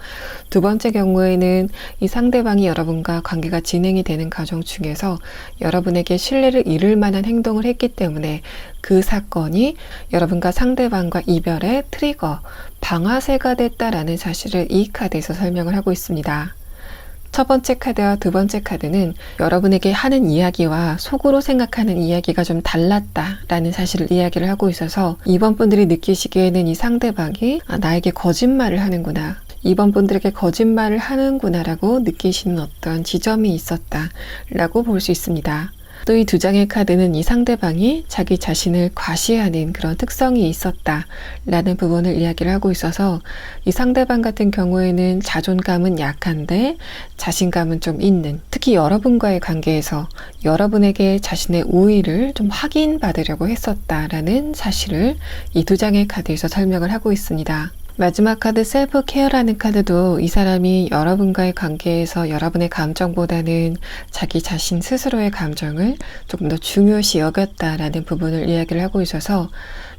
두 번째 경우에는 이 상대방이 여러분과 관계가 진행이 되는 과정 중에서 여러분에게 신뢰를 잃을 만한 행동을 했기 때문에 그 사건이 여러분과 상대방과 이별의 트리거, 방아쇠가 됐다라는 사실을 이 카드에서 설명을 하고 있습니다. 첫 번째 카드와 두 번째 카드는 여러분에게 하는 이야기와 속으로 생각하는 이야기가 좀 달랐다라는 사실을 이야기를 하고 있어서, 이번 분들이 느끼시기에는 이 상대방이 나에게 거짓말을 하는구나, 이번 분들에게 거짓말을 하는구나라고 느끼시는 어떤 지점이 있었다라고 볼 수 있습니다. 또 이 2장의 카드는 이 상대방이 자기 자신을 과시하는 그런 특성이 있었다라는 부분을 이야기를 하고 있어서, 이 상대방 같은 경우에는 자존감은 약한데 자신감은 좀 있는, 특히 여러분과의 관계에서 여러분에게 자신의 우위를 좀 확인받으려고 했었다라는 사실을 이 2장의 카드에서 설명을 하고 있습니다. 마지막 카드 셀프 케어라는 카드도 이 사람이 여러분과의 관계에서 여러분의 감정보다는 자기 자신 스스로의 감정을 조금 더 중요시 여겼다라는 부분을 이야기를 하고 있어서,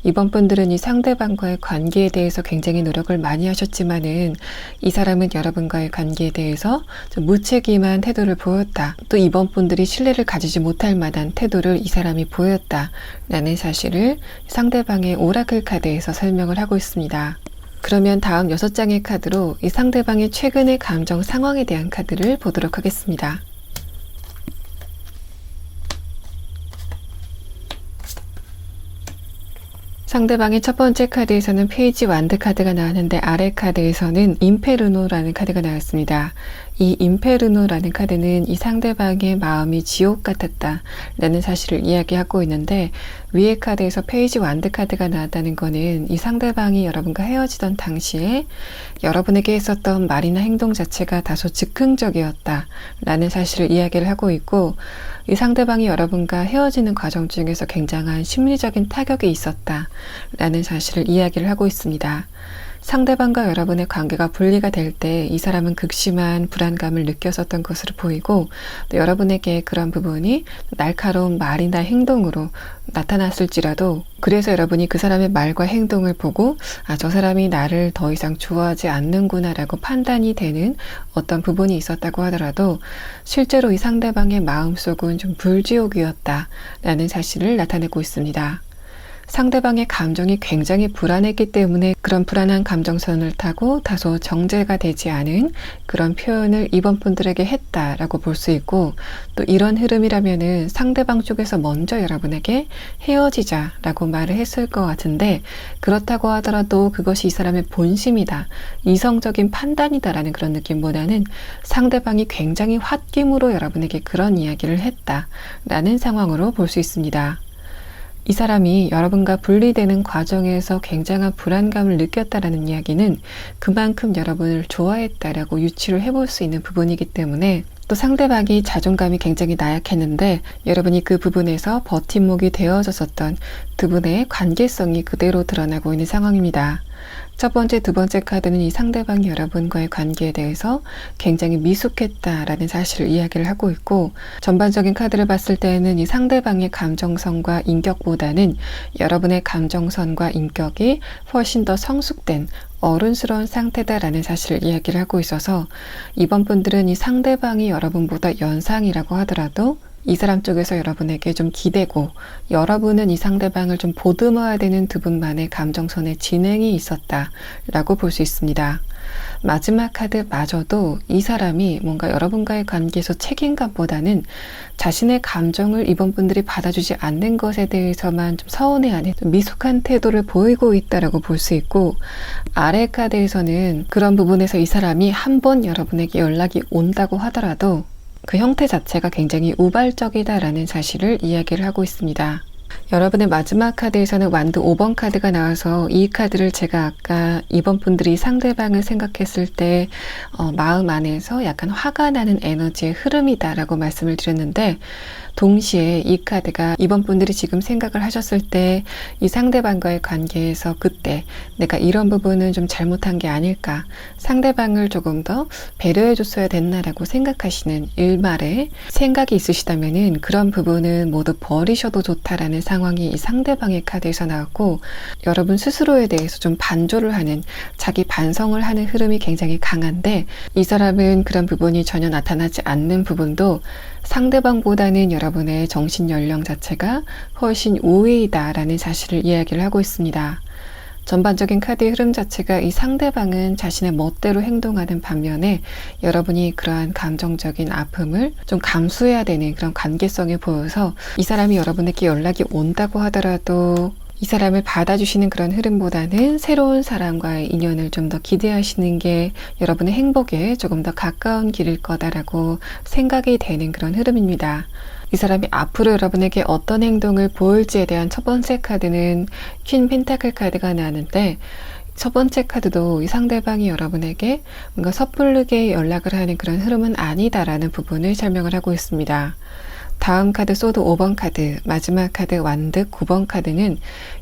이번 분들은 이 상대방과의 관계에 대해서 굉장히 노력을 많이 하셨지만은 이 사람은 여러분과의 관계에 대해서 좀 무책임한 태도를 보였다, 또 이번 분들이 신뢰를 가지지 못할 만한 태도를 이 사람이 보였다라는 사실을 상대방의 오라클 카드에서 설명을 하고 있습니다. 그러면 다음 6장의 카드로 이 상대방의 최근의 감정 상황에 대한 카드를 보도록 하겠습니다. 상대방의 첫 번째 카드에서는 페이지 완드 카드가 나왔는데 아래 카드에서는 임페르노라는 카드가 나왔습니다. 이 임페르노라는 카드는 이 상대방의 마음이 지옥 같았다 라는 사실을 이야기하고 있는데, 위의 카드에서 페이지 완드 카드가 나왔다는 거는 이 상대방이 여러분과 헤어지던 당시에 여러분에게 했었던 말이나 행동 자체가 다소 즉흥적이었다 라는 사실을 이야기를 하고 있고, 이 상대방이 여러분과 헤어지는 과정 중에서 굉장한 심리적인 타격이 있었다 라는 사실을 이야기를 하고 있습니다. 상대방과 여러분의 관계가 분리가 될 때 이 사람은 극심한 불안감을 느꼈었던 것으로 보이고, 또 여러분에게 그런 부분이 날카로운 말이나 행동으로 나타났을지라도, 그래서 여러분이 그 사람의 말과 행동을 보고 저 사람이 나를 더 이상 좋아하지 않는구나 라고 판단이 되는 어떤 부분이 있었다고 하더라도, 실제로 이 상대방의 마음속은 좀 불지옥이었다 라는 사실을 나타내고 있습니다. 상대방의 감정이 굉장히 불안했기 때문에 그런 불안한 감정선을 타고 다소 정제가 되지 않은 그런 표현을 이번 분들에게 했다라고 볼 수 있고, 또 이런 흐름이라면은 상대방 쪽에서 먼저 여러분에게 헤어지자라고 말을 했을 것 같은데, 그렇다고 하더라도 그것이 이 사람의 본심이다, 이성적인 판단이다라는 그런 느낌보다는 상대방이 굉장히 홧김으로 여러분에게 그런 이야기를 했다라는 상황으로 볼 수 있습니다. 이 사람이 여러분과 분리되는 과정에서 굉장한 불안감을 느꼈다라는 이야기는 그만큼 여러분을 좋아했다라고 유추를 해볼 수 있는 부분이기 때문에, 또 상대방이 자존감이 굉장히 나약했는데 여러분이 그 부분에서 버팀목이 되어졌었던 두 분의 관계성이 그대로 드러나고 있는 상황입니다. 첫 번째, 두 번째 카드는 이 상대방이 여러분과의 관계에 대해서 굉장히 미숙했다라는 사실을 이야기를 하고 있고, 전반적인 카드를 봤을 때는 이 상대방의 감정선과 인격보다는 여러분의 감정선과 인격이 훨씬 더 성숙된 어른스러운 상태다라는 사실을 이야기를 하고 있어서, 이번 분들은 이 상대방이 여러분보다 연상이라고 하더라도 이 사람 쪽에서 여러분에게 좀 기대고, 여러분은 이 상대방을 좀 보듬어야 되는 두 분만의 감정선의 진행이 있었다라고 볼 수 있습니다. 마지막 카드마저도 이 사람이 뭔가 여러분과의 관계에서 책임감보다는 자신의 감정을 이번 분들이 받아주지 않는 것에 대해서만 좀 서운해하는 좀 미숙한 태도를 보이고 있다라고 볼 수 있고, 아래 카드에서는 그런 부분에서 이 사람이 한 번 여러분에게 연락이 온다고 하더라도 그 형태 자체가 굉장히 우발적이다라는 사실을 이야기를 하고 있습니다. 여러분의 마지막 카드에서는 완드 5번 카드가 나와서, 이 카드를 제가 아까 이번 분들이 상대방을 생각했을 때 마음 안에서 약간 화가 나는 에너지의 흐름이다라고 말씀을 드렸는데, 동시에 이 카드가 이번 분들이 지금 생각을 하셨을 때 이 상대방과의 관계에서 그때 내가 이런 부분은 좀 잘못한 게 아닐까, 상대방을 조금 더 배려해 줬어야 됐나라고 생각하시는 일말의 생각이 있으시다면은 그런 부분은 모두 버리셔도 좋다라는 상황이 이 상대방의 카드에서 나왔고, 여러분 스스로에 대해서 좀 반조를 하는, 자기 반성을 하는 흐름이 굉장히 강한데, 이 사람은 그런 부분이 전혀 나타나지 않는 부분도 상대방보다는 여러분의 정신 연령 자체가 훨씬 우위이다라는 사실을 이야기를 하고 있습니다. 전반적인 카드의 흐름 자체가 이 상대방은 자신의 멋대로 행동하는 반면에 여러분이 그러한 감정적인 아픔을 좀 감수해야 되는 그런 관계성이 보여서, 이 사람이 여러분에게 연락이 온다고 하더라도 이 사람을 받아주시는 그런 흐름보다는 새로운 사람과의 인연을 좀 더 기대하시는 게 여러분의 행복에 조금 더 가까운 길일 거다라고 생각이 되는 그런 흐름입니다. 이 사람이 앞으로 여러분에게 어떤 행동을 보일지에 대한 첫 번째 카드는 퀸 펜타클 카드가 나왔는데, 첫 번째 카드도 이 상대방이 여러분에게 뭔가 섣부르게 연락을 하는 그런 흐름은 아니다라는 부분을 설명을 하고 있습니다. 다음 카드 소드 5번 카드, 마지막 카드 완드 9번 카드는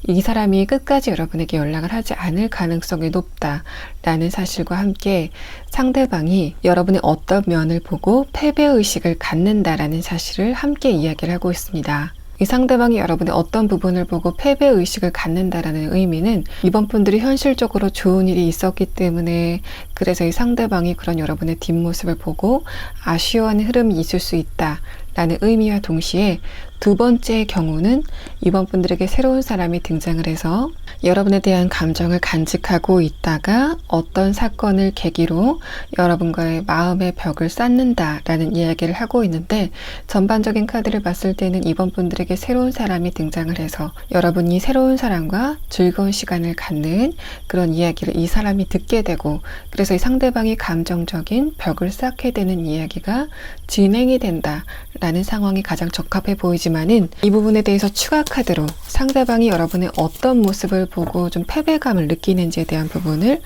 이 사람이 끝까지 여러분에게 연락을 하지 않을 가능성이 높다라는 사실과 함께 상대방이 여러분의 어떤 면을 보고 패배의식을 갖는다라는 사실을 함께 이야기를 하고 있습니다. 이 상대방이 여러분의 어떤 부분을 보고 패배의식을 갖는다라는 의미는 이번 분들이 현실적으로 좋은 일이 있었기 때문에, 그래서 이 상대방이 그런 여러분의 뒷모습을 보고 아쉬워하는 흐름이 있을 수 있다 라는 의미와 동시에 두 번째 경우는 이번 분들에게 새로운 사람이 등장을 해서 여러분에 대한 감정을 간직하고 있다가 어떤 사건을 계기로 여러분과의 마음의 벽을 쌓는다라는 이야기를 하고 있는데, 전반적인 카드를 봤을 때는 이번 분들에게 새로운 사람이 등장을 해서 여러분이 새로운 사람과 즐거운 시간을 갖는 그런 이야기를 이 사람이 듣게 되고, 그래서 이 상대방이 감정적인 벽을 쌓게 되는 이야기가 진행이 된다라는 상황이 가장 적합해 보이지만은, 이 부분에 대해서 추가 카드로 상대방이 여러분의 어떤 모습을 보고 좀 패배감을 느끼는지에 대한 부분을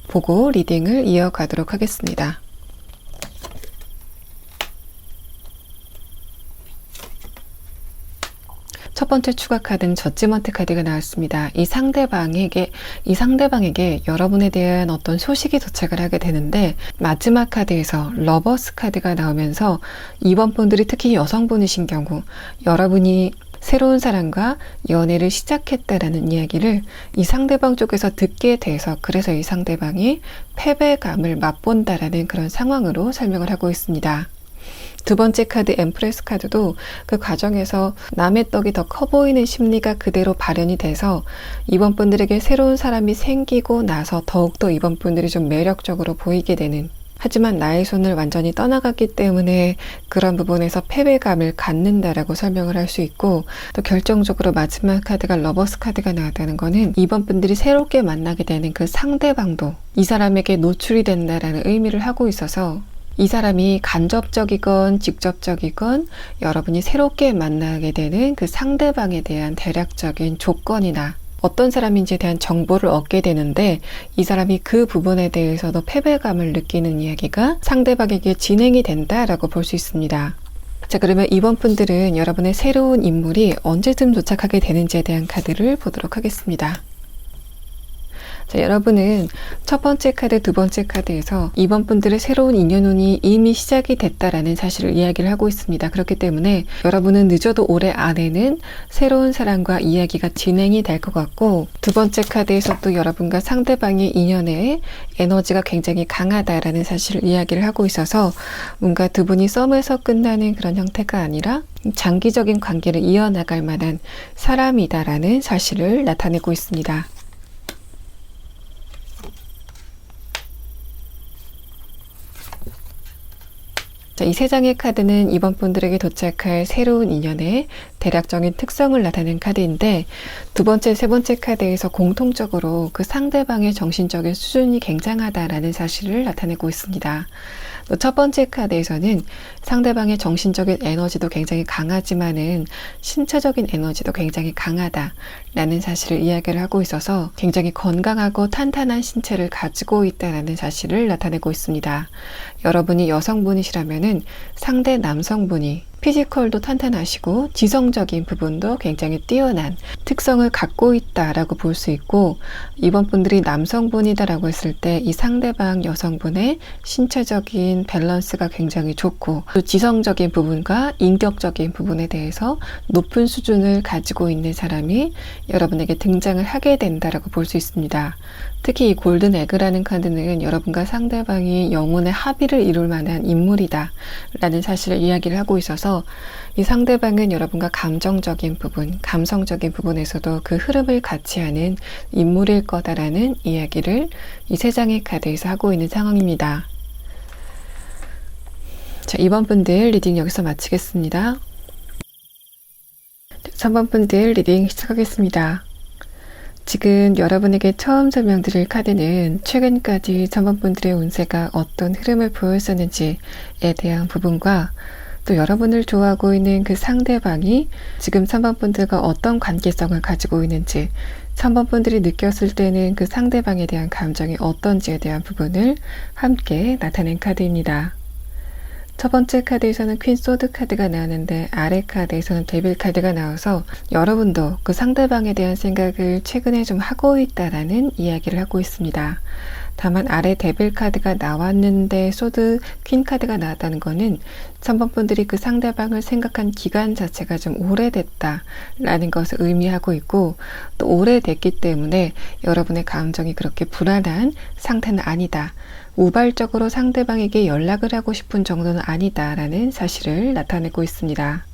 보고 리딩을 이어가도록 하겠습니다. 첫 번째 추가 카드는 저지먼트 카드가 나왔습니다. 이 상대방에게 여러분에 대한 어떤 소식이 도착을 하게 되는데, 마지막 카드에서 러버스 카드가 나오면서 이번 분들이 특히 여성분이신 경우 여러분이 새로운 사람과 연애를 시작했다라는 이야기를 이 상대방 쪽에서 듣게 돼서, 그래서 이 상대방이 패배감을 맛본다라는 그런 상황으로 설명을 하고 있습니다. 두 번째 카드 엠프레스 카드도 그 과정에서 남의 떡이 더 커 보이는 심리가 그대로 발현이 돼서 이번 분들에게 새로운 사람이 생기고 나서 더욱더 이번 분들이 좀 매력적으로 보이게 되는, 하지만 나의 손을 완전히 떠나갔기 때문에 그런 부분에서 패배감을 갖는다라고 설명을 할 수 있고, 또 결정적으로 마지막 카드가 러버스 카드가 나왔다는 거는 이번 분들이 새롭게 만나게 되는 그 상대방도 이 사람에게 노출이 된다라는 의미를 하고 있어서, 이 사람이 간접적이건 직접적이건 여러분이 새롭게 만나게 되는 그 상대방에 대한 대략적인 조건이나 어떤 사람인지에 대한 정보를 얻게 되는데, 이 사람이 그 부분에 대해서도 패배감을 느끼는 이야기가 상대방에게 진행이 된다라고 볼 수 있습니다. 자, 그러면 이번 분들은 여러분의 새로운 인물이 언제쯤 도착하게 되는지에 대한 카드를 보도록 하겠습니다. 자, 여러분은 첫 번째 카드, 두 번째 카드에서 이번 분들의 새로운 인연운이 이미 시작이 됐다라는 사실을 이야기를 하고 있습니다. 그렇기 때문에 여러분은 늦어도 올해 안에는 새로운 사람과 이야기가 진행이 될 것 같고, 두 번째 카드에서 또 여러분과 상대방의 인연의 에너지가 굉장히 강하다라는 사실을 이야기를 하고 있어서 뭔가 두 분이 썸에서 끝나는 그런 형태가 아니라 장기적인 관계를 이어나갈 만한 사람이다라는 사실을 나타내고 있습니다. 자, 이 세 장의 카드는 이번 분들에게 도착할 새로운 인연의 대략적인 특성을 나타낸 카드인데, 두 번째, 세 번째 카드에서 공통적으로 그 상대방의 정신적인 수준이 굉장하다라는 사실을 나타내고 있습니다. 또 첫 번째 카드에서는 상대방의 정신적인 에너지도 굉장히 강하지만은 신체적인 에너지도 굉장히 강하다라는 사실을 이야기를 하고 있어서 굉장히 건강하고 탄탄한 신체를 가지고 있다라는 사실을 나타내고 있습니다. 여러분이 여성분이시라면은 상대 남성분이 피지컬도 탄탄하시고 지성적인 부분도 굉장히 뛰어난 특성을 갖고 있다라고 볼 수 있고, 이번 분들이 남성분이다라고 했을 때 이 상대방 여성분의 신체적인 밸런스가 굉장히 좋고, 또 지성적인 부분과 인격적인 부분에 대해서 높은 수준을 가지고 있는 사람이 여러분에게 등장을 하게 된다라고 볼 수 있습니다. 특히 이 골든 에그라는 카드는 여러분과 상대방이 영혼의 합의를 이룰 만한 인물이다 라는 사실을 이야기를 하고 있어서, 이 상대방은 여러분과 감정적인 부분, 감성적인 부분에서도 그 흐름을 같이 하는 인물일 거다라는 이야기를 이 세 장의 카드에서 하고 있는 상황입니다. 자, 2번 분들 리딩 여기서 마치겠습니다. 3번 분들 리딩 시작하겠습니다. 지금 여러분에게 처음 설명드릴 카드는 최근까지 3번 분들의 운세가 어떤 흐름을 보였었는지에 대한 부분과, 또 여러분을 좋아하고 있는 그 상대방이 지금 3번 분들과 어떤 관계성을 가지고 있는지, 3번 분들이 느꼈을 때는 그 상대방에 대한 감정이 어떤지에 대한 부분을 함께 나타낸 카드입니다. 첫 번째 카드에서는 퀸 소드 카드가 나왔는데, 아래 카드에서는 데빌 카드가 나와서 여러분도 그 상대방에 대한 생각을 최근에 좀 하고 있다라는 이야기를 하고 있습니다. 다만 아래 데빌 카드가 나왔는데 소드 퀸 카드가 나왔다는 거는 3번 분들이 그 상대방을 생각한 기간 자체가 좀 오래됐다라는 것을 의미하고 있고, 또 오래됐기 때문에 여러분의 감정이 그렇게 불안한 상태는 아니다. 우발적으로 상대방에게 연락을 하고 싶은 정도는 아니다라는 사실을 나타내고 있습니다.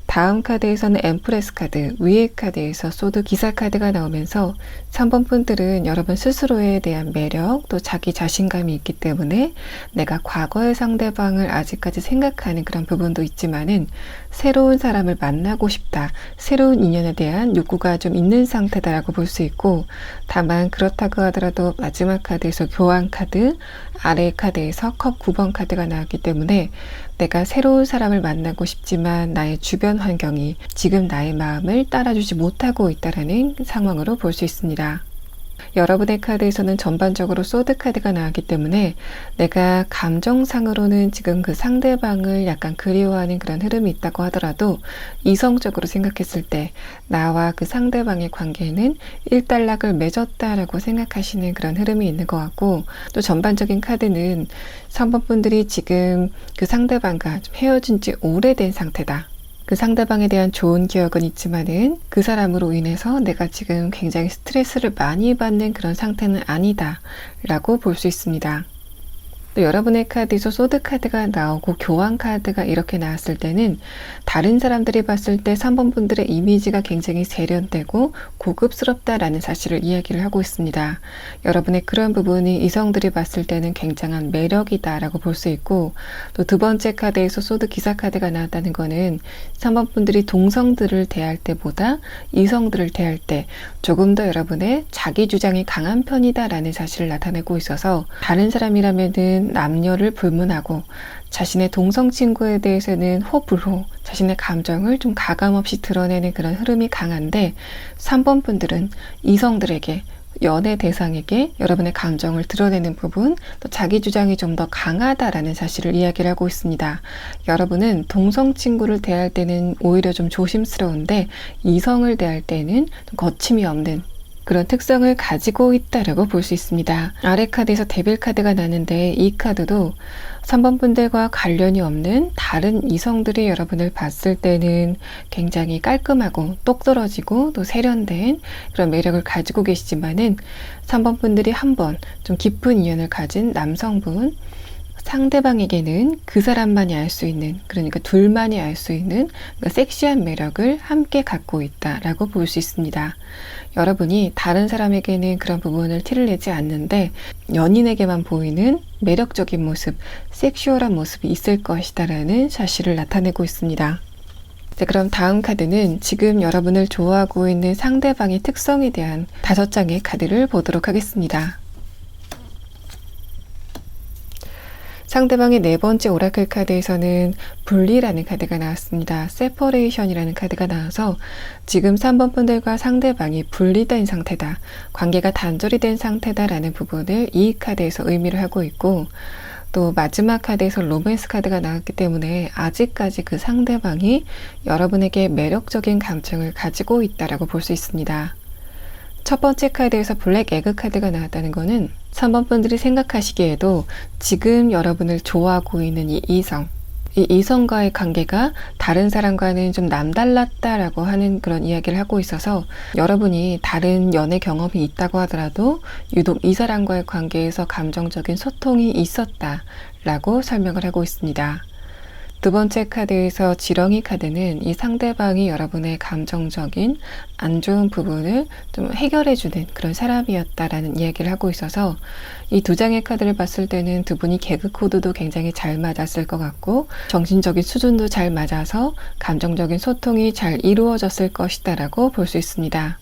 다음 카드에서는 엠프레스 카드, 위의 카드에서 소드 기사 카드가 나오면서 3번 분들은 여러분 스스로에 대한 매력, 또 자기 자신감이 있기 때문에 내가 과거의 상대방을 아직까지 생각하는 그런 부분도 있지만은 새로운 사람을 만나고 싶다, 새로운 인연에 대한 욕구가 좀 있는 상태다라고 볼 수 있고, 다만 그렇다고 하더라도 마지막 카드에서 교환 카드, 아래 카드에서 컵 9번 카드가 나왔기 때문에 내가 새로운 사람을 만나고 싶지만 나의 주변 환경이 지금 나의 마음을 따라주지 못하고 있다는 상황으로 볼 수 있습니다. 여러분의 카드에서는 전반적으로 소드 카드가 나왔기 때문에 내가 감정상으로는 지금 그 상대방을 약간 그리워하는 그런 흐름이 있다고 하더라도 이성적으로 생각했을 때 나와 그 상대방의 관계는 일단락을 맺었다라고 생각하시는 그런 흐름이 있는 것 같고, 또 전반적인 카드는 3번 분들이 지금 그 상대방과 좀 헤어진 지 오래된 상태다. 그 상대방에 대한 좋은 기억은 있지만은 그 사람으로 인해서 내가 지금 굉장히 스트레스를 많이 받는 그런 상태는 아니다 라고 볼 수 있습니다. 또 여러분의 카드에서 소드 카드가 나오고 교환 카드가 이렇게 나왔을 때는 다른 사람들이 봤을 때 3번 분들의 이미지가 굉장히 세련되고 고급스럽다라는 사실을 이야기를 하고 있습니다. 여러분의 그런 부분이 이성들이 봤을 때는 굉장한 매력이다라고 볼 수 있고, 또 두 번째 카드에서 소드 기사 카드가 나왔다는 거는 3번 분들이 동성들을 대할 때보다 이성들을 대할 때 조금 더 여러분의 자기 주장이 강한 편이다라는 사실을 나타내고 있어서, 다른 사람이라면은 남녀를 불문하고 자신의 동성 친구에 대해서는 호불호, 자신의 감정을 좀 가감없이 드러내는 그런 흐름이 강한데, 3번 분들은 이성들에게, 연애 대상에게 여러분의 감정을 드러내는 부분, 또 자기 주장이 좀 더 강하다라는 사실을 이야기를 하고 있습니다. 여러분은 동성 친구를 대할 때는 오히려 좀 조심스러운데 이성을 대할 때는 좀 거침이 없는 그런 특성을 가지고 있다라고 볼 수 있습니다. 아래 카드에서 데빌 카드가 나는데 이 카드도 3번 분들과 관련이 없는 다른 이성들이 여러분을 봤을 때는 굉장히 깔끔하고 똑떨어지고 또 세련된 그런 매력을 가지고 계시지만은 3번 분들이 한번 좀 깊은 인연을 가진 남성분, 상대방에게는 그 사람만이 알 수 있는, 그러니까 둘만이 알 수 있는 섹시한 매력을 함께 갖고 있다라고 볼 수 있습니다. 여러분이 다른 사람에게는 그런 부분을 티를 내지 않는데 연인에게만 보이는 매력적인 모습, 섹슈얼한 모습이 있을 것이다라는 사실을 나타내고 있습니다. 네, 그럼 다음 카드는 지금 여러분을 좋아하고 있는 상대방의 특성에 대한 5장의 카드를 보도록 하겠습니다. 상대방의 네 번째 오라클 카드에서는 분리라는 카드가 나왔습니다. 세퍼레이션이라는 카드가 나와서 지금 3번 분들과 상대방이 분리된 상태다, 관계가 단절이 된 상태다라는 부분을 이 카드에서 의미를 하고 있고, 또 마지막 카드에서 로맨스 카드가 나왔기 때문에 아직까지 그 상대방이 여러분에게 매력적인 감정을 가지고 있다라고 볼 수 있습니다. 첫 번째 카드에서 블랙 에그 카드가 나왔다는 거는 3번 분들이 생각하시기에도 지금 여러분을 좋아하고 있는 이 이성과의 관계가 다른 사람과는 좀 남달랐다라고 하는 그런 이야기를 하고 있어서, 여러분이 다른 연애 경험이 있다고 하더라도 유독 이 사람과의 관계에서 감정적인 소통이 있었다라고 설명을 하고 있습니다. 두 번째 카드에서 지렁이 카드는 이 상대방이 여러분의 감정적인 안 좋은 부분을 좀 해결해주는 그런 사람이었다라는 이야기를 하고 있어서, 이 두 장의 카드를 봤을 때는 두 분이 개그 코드도 굉장히 잘 맞았을 것 같고 정신적인 수준도 잘 맞아서 감정적인 소통이 잘 이루어졌을 것이다라고 볼 수 있습니다.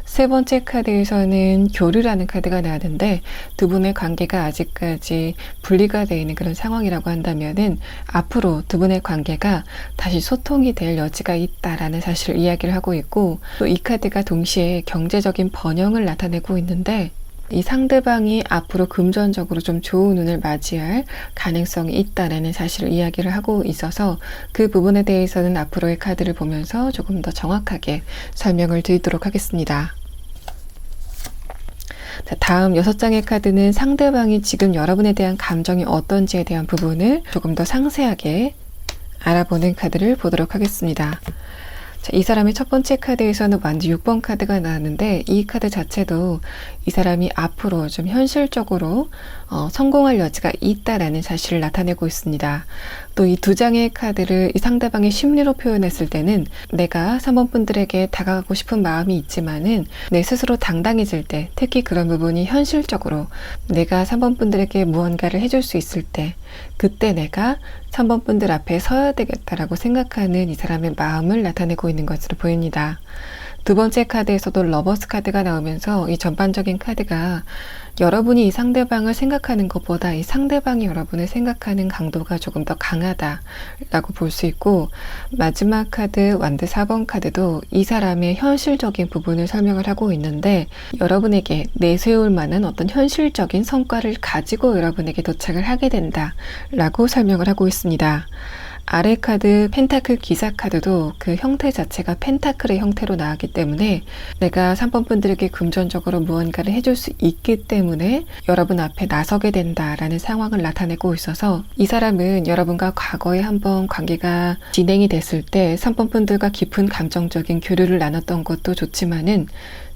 세 번째 카드에서는 교류라는 카드가 나왔는데 두 분의 관계가 아직까지 분리가 되어 있는 그런 상황이라고 한다면은 앞으로 두 분의 관계가 다시 소통이 될 여지가 있다라는 사실을 이야기를 하고 있고, 또 이 카드가 동시에 경제적인 번영을 나타내고 있는데 이 상대방이 앞으로 금전적으로 좀 좋은 운을 맞이할 가능성이 있다라는 사실을 이야기를 하고 있어서 그 부분에 대해서는 앞으로의 카드를 보면서 조금 더 정확하게 설명을 드리도록 하겠습니다. 자, 다음 6장의 카드는 상대방이 지금 여러분에 대한 감정이 어떤지에 대한 부분을 조금 더 상세하게 알아보는 카드를 보도록 하겠습니다. 자, 이 사람의 첫 번째 카드에서는 완전 6번 카드가 나왔는데 이 카드 자체도 이 사람이 앞으로 좀 현실적으로 성공할 여지가 있다라는 사실을 나타내고 있습니다. 또 이 두 장의 카드를 이 상대방의 심리로 표현했을 때는 내가 3번 분들에게 다가가고 싶은 마음이 있지만은 내 스스로 당당해질 때, 특히 그런 부분이 현실적으로 내가 3번 분들에게 무언가를 해줄 수 있을 때, 그때 내가 3번 분들 앞에 서야 되겠다라고 생각하는 이 사람의 마음을 나타내고 있는 것으로 보입니다. 두 번째 카드에서도 러버스 카드가 나오면서 이 전반적인 카드가 여러분이 이 상대방을 생각하는 것보다 이 상대방이 여러분을 생각하는 강도가 조금 더 강하다라고 볼 수 있고, 마지막 카드 완드 4번 카드도 이 사람의 현실적인 부분을 설명을 하고 있는데 여러분에게 내세울 만한 어떤 현실적인 성과를 가지고 여러분에게 도착을 하게 된다라고 설명을 하고 있습니다. 아래 카드 펜타클 기사 카드도 그 형태 자체가 펜타클의 형태로 나왔기 때문에 내가 3번 분들에게 금전적으로 무언가를 해줄 수 있기 때문에 여러분 앞에 나서게 된다라는 상황을 나타내고 있어서 이 사람은 여러분과 과거에 한번 관계가 진행이 됐을 때 3번 분들과 깊은 감정적인 교류를 나눴던 것도 좋지만은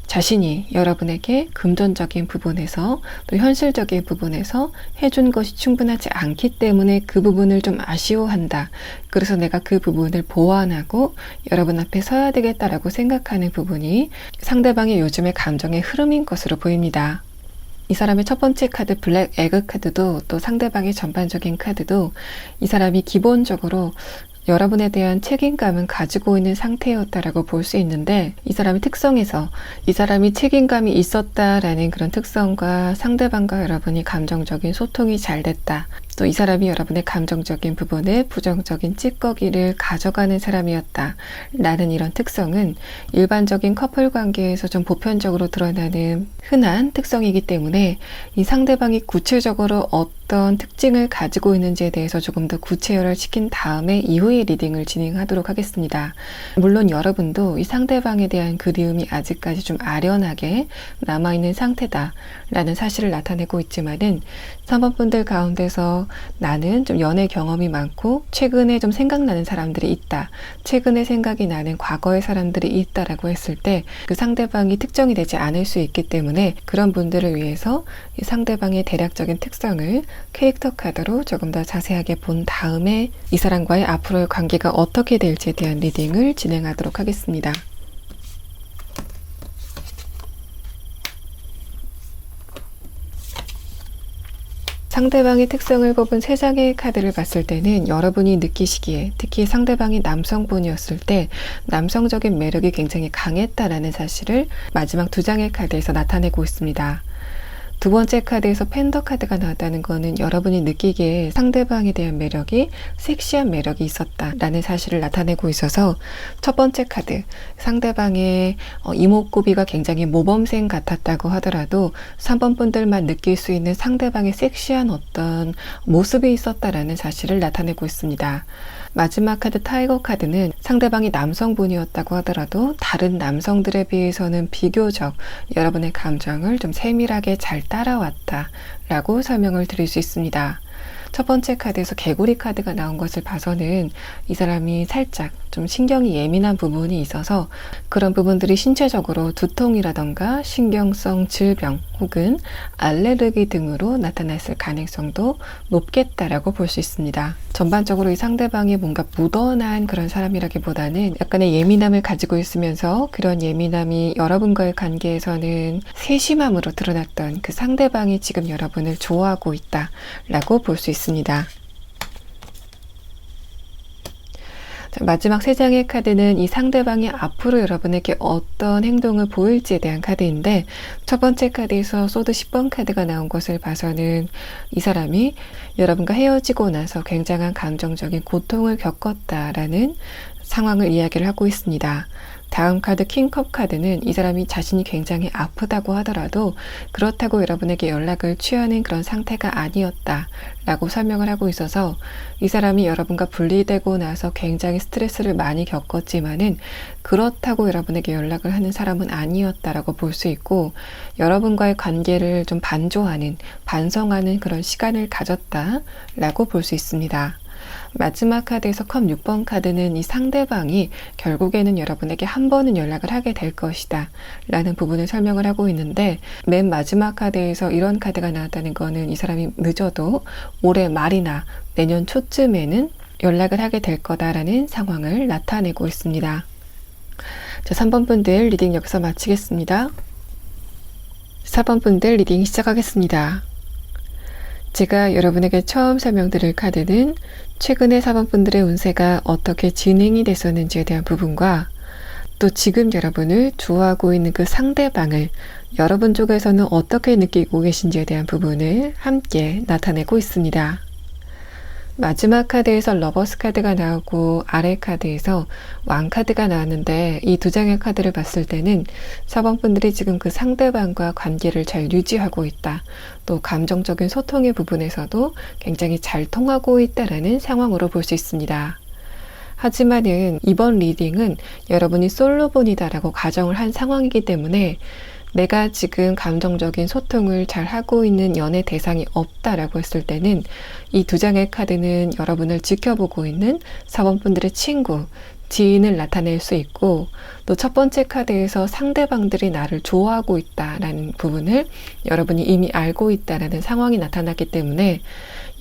자신이 여러분에게 금전적인 부분에서 또 현실적인 부분에서 해준 것이 충분하지 않기 때문에 그 부분을 좀 아쉬워한다. 그래서 내가 그 부분을 보완하고 여러분 앞에 서야 되겠다라고 생각하는 부분이 상대방의 요즘의 감정의 흐름인 것으로 보입니다. 이 사람의 첫 번째 카드 블랙 에그 카드도 또 상대방의 전반적인 카드도 이 사람이 기본적으로 여러분에 대한 책임감은 가지고 있는 상태였다라고 볼 수 있는데 이 사람의 특성에서 이 사람이 책임감이 있었다라는 그런 특성과 상대방과 여러분이 감정적인 소통이 잘 됐다. 또 이 사람이 여러분의 감정적인 부분에 부정적인 찌꺼기를 가져가는 사람이었다 라는 이런 특성은 일반적인 커플 관계에서 좀 보편적으로 드러나는 흔한 특성이기 때문에 이 상대방이 구체적으로 어떤 특징을 가지고 있는지에 대해서 조금 더 구체화를 시킨 다음에 이후에 리딩을 진행하도록 하겠습니다. 물론 여러분도 이 상대방에 대한 그리움이 아직까지 좀 아련하게 남아있는 상태다 라는 사실을 나타내고 있지만은 3번 분들 가운데서 나는 좀 연애 경험이 많고 최근에 좀 생각나는 사람들이 있다. 최근에 생각이 나는 과거의 사람들이 있다라고 했을 때 그 상대방이 특정이 되지 않을 수 있기 때문에 그런 분들을 위해서 이 상대방의 대략적인 특성을 캐릭터 카드로 조금 더 자세하게 본 다음에 이 사람과의 앞으로의 관계가 어떻게 될지에 대한 리딩을 진행하도록 하겠습니다. 상대방의 특성을 뽑은 3장의 카드를 봤을 때는 여러분이 느끼시기에 특히 상대방이 남성분이었을 때 남성적인 매력이 굉장히 강했다라는 사실을 마지막 2장의 카드에서 나타내고 있습니다. 두 번째 카드에서 팬더 카드가 나왔다는 것은 여러분이 느끼기에 상대방에 대한 매력이 섹시한 매력이 있었다라는 사실을 나타내고 있어서 첫 번째 카드 상대방의 이목구비가 굉장히 모범생 같았다고 하더라도 3번 분들만 느낄 수 있는 상대방의 섹시한 어떤 모습이 있었다라는 사실을 나타내고 있습니다. 마지막 카드 타이거 카드는 상대방이 남성분이었다고 하더라도 다른 남성들에 비해서는 비교적 여러분의 감정을 좀 세밀하게 잘 따라왔다 라고 설명을 드릴 수 있습니다. 첫 번째 카드에서 개구리 카드가 나온 것을 봐서는 이 사람이 살짝 좀 신경이 예민한 부분이 있어서 그런 부분들이 신체적으로 두통이라던가 신경성 질병 혹은 알레르기 등으로 나타났을 가능성도 높겠다라고 볼 수 있습니다. 전반적으로 이 상대방이 뭔가 묻어난 그런 사람이라기보다는 약간의 예민함을 가지고 있으면서 그런 예민함이 여러분과의 관계에서는 세심함으로 드러났던 그 상대방이 지금 여러분을 좋아하고 있다라고 볼 수 있습니다. 마지막 3장의 카드는 이 상대방이 앞으로 여러분에게 어떤 행동을 보일지에 대한 카드인데 첫 번째 카드에서 소드 10번 카드가 나온 것을 봐서는 이 사람이 여러분과 헤어지고 나서 굉장한 감정적인 고통을 겪었다라는 상황을 이야기를 하고 있습니다. 다음 카드 킹컵 카드는 이 사람이 자신이 굉장히 아프다고 하더라도 그렇다고 여러분에게 연락을 취하는 그런 상태가 아니었다 라고 설명을 하고 있어서 이 사람이 여러분과 분리되고 나서 굉장히 스트레스를 많이 겪었지만은 그렇다고 여러분에게 연락을 하는 사람은 아니었다라고 볼 수 있고 여러분과의 관계를 좀 반조하는 반성하는 그런 시간을 가졌다라고 볼 수 있습니다. 마지막 카드에서 컵 6번 카드는 이 상대방이 결국에는 여러분에게 한 번은 연락을 하게 될 것이다 라는 부분을 설명을 하고 있는데 맨 마지막 카드에서 이런 카드가 나왔다는 거는 이 사람이 늦어도 올해 말이나 내년 초쯤에는 연락을 하게 될 거다라는 상황을 나타내고 있습니다. 자, 3번 분들 리딩 여기서 마치겠습니다. 4번 분들 리딩 시작하겠습니다. 제가 여러분에게 처음 설명드릴 카드는 최근에 4번 분들의 운세가 어떻게 진행이 됐었는지에 대한 부분과 또 지금 여러분을 좋아하고 있는 그 상대방을 여러분 쪽에서는 어떻게 느끼고 계신지에 대한 부분을 함께 나타내고 있습니다. 마지막 카드에서 러버스 카드가 나오고 아래 카드에서 왕 카드가 나왔는데 이 두 장의 카드를 봤을 때는 4번 분들이 지금 그 상대방과 관계를 잘 유지하고 있다. 또 감정적인 소통의 부분에서도 굉장히 잘 통하고 있다라는 상황으로 볼 수 있습니다. 하지만은 이번 리딩은 여러분이 솔로본이다라고 가정을 한 상황이기 때문에 내가 지금 감정적인 소통을 잘 하고 있는 연애 대상이 없다라고 했을 때는 이 두 장의 카드는 여러분을 지켜보고 있는 4번 분들의 친구, 지인을 나타낼 수 있고 또 첫 번째 카드에서 상대방들이 나를 좋아하고 있다라는 부분을 여러분이 이미 알고 있다라는 상황이 나타났기 때문에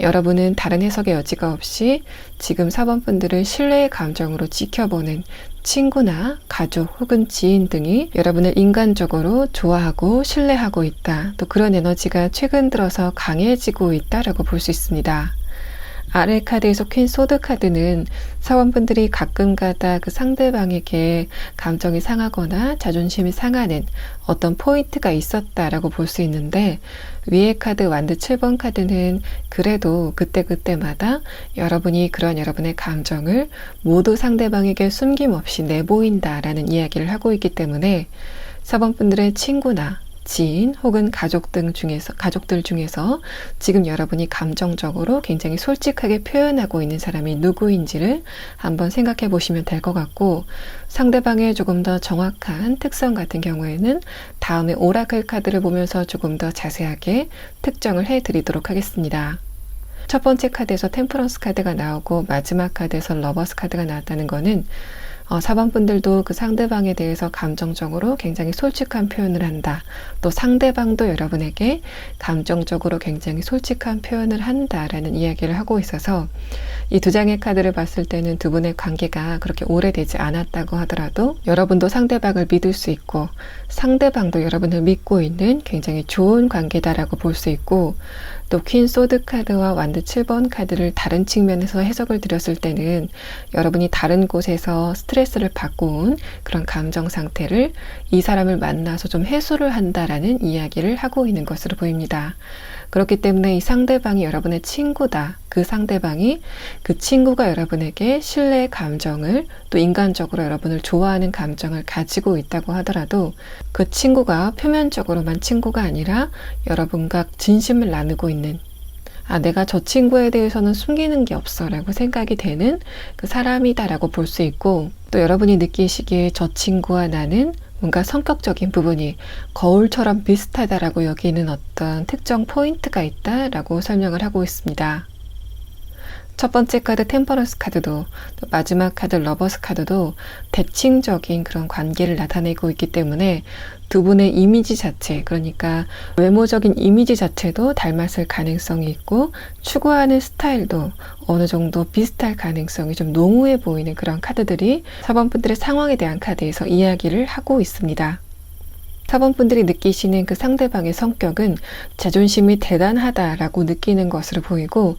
여러분은 다른 해석의 여지가 없이 지금 4번 분들을 신뢰의 감정으로 지켜보는 친구나 가족 혹은 지인 등이 여러분을 인간적으로 좋아하고 신뢰하고 있다. 또 그런 에너지가 최근 들어서 강해지고 있다라고 볼 수 있습니다. 아래 카드에서 퀸 소드 카드는 사원분들이 가끔가다 그 상대방에게 감정이 상하거나 자존심이 상하는 어떤 포인트가 있었다라고 볼 수 있는데 위에 카드 완드 7번 카드는 그래도 그때그때마다 여러분이 그런 여러분의 감정을 모두 상대방에게 숨김없이 내보인다라는 이야기를 하고 있기 때문에 4번 분들의 친구나 지인 혹은 가족들 중에서 지금 여러분이 감정적으로 굉장히 솔직하게 표현하고 있는 사람이 누구인지를 한번 생각해 보시면 될 것 같고 상대방의 조금 더 정확한 특성 같은 경우에는 다음에 오라클 카드를 보면서 조금 더 자세하게 특정을 해 드리도록 하겠습니다. 첫 번째 카드에서 템퍼런스 카드가 나오고 마지막 카드에서 러버스 카드가 나왔다는 거는 4번 분들도 그 상대방에 대해서 감정적으로 굉장히 솔직한 표현을 한다. 또 상대방도 여러분에게 감정적으로 굉장히 솔직한 표현을 한다라는 이야기를 하고 있어서 이 두 장의 카드를 봤을 때는 두 분의 관계가 그렇게 오래되지 않았다고 하더라도 여러분도 상대방을 믿을 수 있고 상대방도 여러분을 믿고 있는 굉장히 좋은 관계다라고 볼 수 있고 또 퀸 소드 카드와 완드 7번 카드를 다른 측면에서 해석을 드렸을 때는 여러분이 다른 곳에서 스트레스를 받고 온 그런 감정 상태를 이 사람을 만나서 좀 해소를 한다라는 이야기를 하고 있는 것으로 보입니다. 그렇기 때문에 이 상대방이 여러분의 친구다. 그 상대방이 그 친구가 여러분에게 신뢰의 감정을 또 인간적으로 여러분을 좋아하는 감정을 가지고 있다고 하더라도 그 친구가 표면적으로만 친구가 아니라 여러분과 진심을 나누고 있는 내가 저 친구에 대해서는 숨기는 게 없어 라고 생각이 되는 그 사람이다라고 볼 수 있고 또 여러분이 느끼시기에 저 친구와 나는 뭔가 성격적인 부분이 거울처럼 비슷하다라고 여기는 어떤 특정 포인트가 있다라고 설명을 하고 있습니다. 첫 번째 카드 템퍼런스 카드도 또 마지막 카드 러버스 카드도 대칭적인 그런 관계를 나타내고 있기 때문에 두 분의 이미지 자체, 그러니까 외모적인 이미지 자체도 닮았을 가능성이 있고 추구하는 스타일도 어느 정도 비슷할 가능성이 좀 농후해 보이는 그런 카드들이 4번 분들의 상황에 대한 카드에서 이야기를 하고 있습니다. 4번 분들이 느끼시는 그 상대방의 성격은 자존심이 대단하다라고 느끼는 것으로 보이고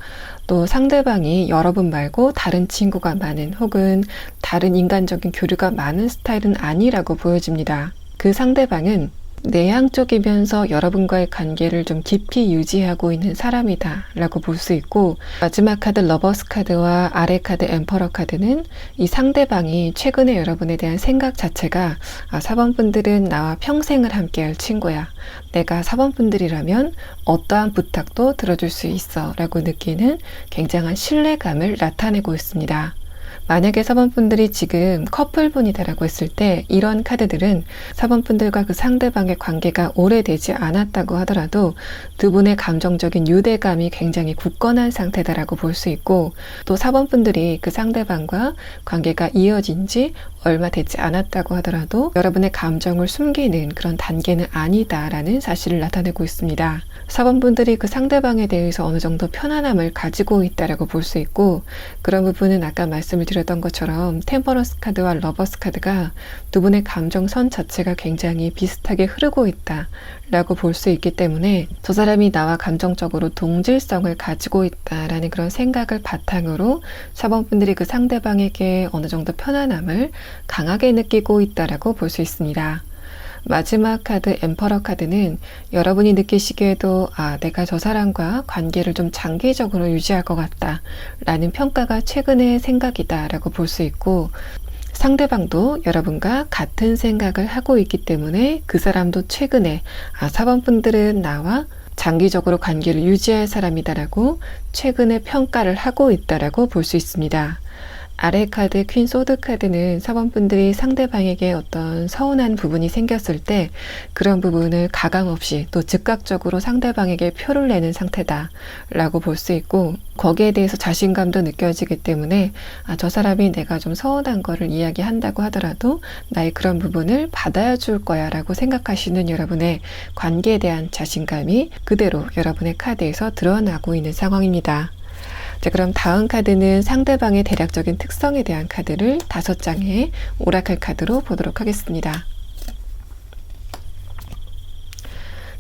또 상대방이 여러분 말고 다른 친구가 많은 혹은 다른 인간적인 교류가 많은 스타일은 아니라고 보여집니다. 그 상대방은 내향적이면서 여러분과의 관계를 좀 깊이 유지하고 있는 사람이다 라고 볼 수 있고, 마지막 카드 러버스 카드와 아래 카드 엠퍼러 카드는 이 상대방이 최근에 여러분에 대한 생각 자체가 4번 분들은 나와 평생을 함께할 친구야, 내가 4번 분들이라면 어떠한 부탁도 들어줄 수 있어 라고 느끼는 굉장한 신뢰감을 나타내고 있습니다. 만약에 4번 분들이 지금 커플분이다라고 했을 때, 이런 카드들은 4번 분들과 그 상대방의 관계가 오래되지 않았다고 하더라도 두 분의 감정적인 유대감이 굉장히 굳건한 상태다라고 볼 수 있고, 또 4번 분들이 그 상대방과 관계가 이어진 지 얼마 되지 않았다고 하더라도 여러분의 감정을 숨기는 그런 단계는 아니다라는 사실을 나타내고 있습니다. 4번 분들이 그 상대방에 대해서 어느 정도 편안함을 가지고 있다라고 볼 수 있고, 그런 부분은 아까 말씀을 드렸던 것처럼 템퍼런스 카드와 러버스 카드가 두 분의 감정선 자체가 굉장히 비슷하게 흐르고 있다라고 볼 수 있기 때문에, 저 사람이 나와 감정적으로 동질성을 가지고 있다라는 그런 생각을 바탕으로 4번 분들이 그 상대방에게 어느 정도 편안함을 강하게 느끼고 있다라고 볼 수 있습니다. 마지막 카드 엠퍼러 카드는 여러분이 느끼시기에도 내가 저 사람과 관계를 좀 장기적으로 유지할 것 같다 라는 평가가 최근의 생각이다 라고 볼 수 있고, 상대방도 여러분과 같은 생각을 하고 있기 때문에 그 사람도 최근에 4번 분들은 나와 장기적으로 관계를 유지할 사람이다라고 최근에 평가를 하고 있다라고 볼 수 있습니다. 아래 카드 퀸 소드 카드는 4번 분들이 상대방에게 어떤 서운한 부분이 생겼을 때 그런 부분을 가감없이 또 즉각적으로 상대방에게 표를 내는 상태다 라고 볼 수 있고, 거기에 대해서 자신감도 느껴지기 때문에 저 사람이 내가 좀 서운한 거를 이야기한다고 하더라도 나의 그런 부분을 받아야 줄 거야 라고 생각하시는 여러분의 관계에 대한 자신감이 그대로 여러분의 카드에서 드러나고 있는 상황입니다. 자, 그럼 다음 카드는 상대방의 대략적인 특성에 대한 카드를 5장의 오라클 카드로 보도록 하겠습니다.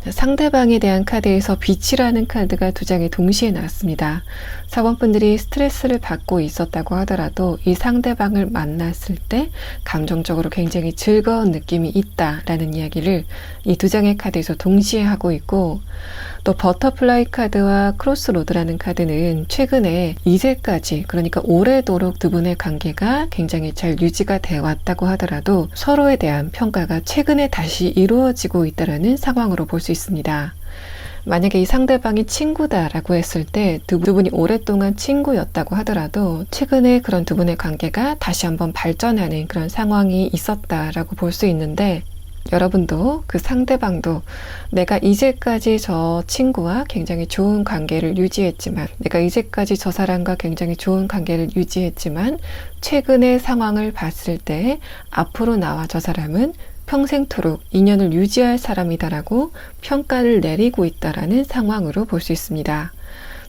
자, 상대방에 대한 카드에서 빛이라는 카드가 2장이 동시에 나왔습니다. 4번 분들이 스트레스를 받고 있었다고 하더라도 이 상대방을 만났을 때 감정적으로 굉장히 즐거운 느낌이 있다라는 이야기를 이 2장의 카드에서 동시에 하고 있고, 또 버터플라이 카드와 크로스로드라는 카드는 최근에 이제까지, 그러니까 오래도록 두 분의 관계가 굉장히 잘 유지가 되어 왔다고 하더라도 서로에 대한 평가가 최근에 다시 이루어지고 있다는 상황으로 볼 수 있습니다. 만약에 이 상대방이 친구다라고 했을 때 두 분이 오랫동안 친구였다고 하더라도 최근에 그런 두 분의 관계가 다시 한번 발전하는 그런 상황이 있었다라고 볼 수 있는데, 여러분도 그 상대방도 내가 이제까지 저 친구와 굉장히 좋은 관계를 유지했지만, 내가 이제까지 저 사람과 굉장히 좋은 관계를 유지했지만 최근의 상황을 봤을 때 앞으로 나와 저 사람은 평생토록 인연을 유지할 사람이다라고 평가를 내리고 있다라는 상황으로 볼 수 있습니다.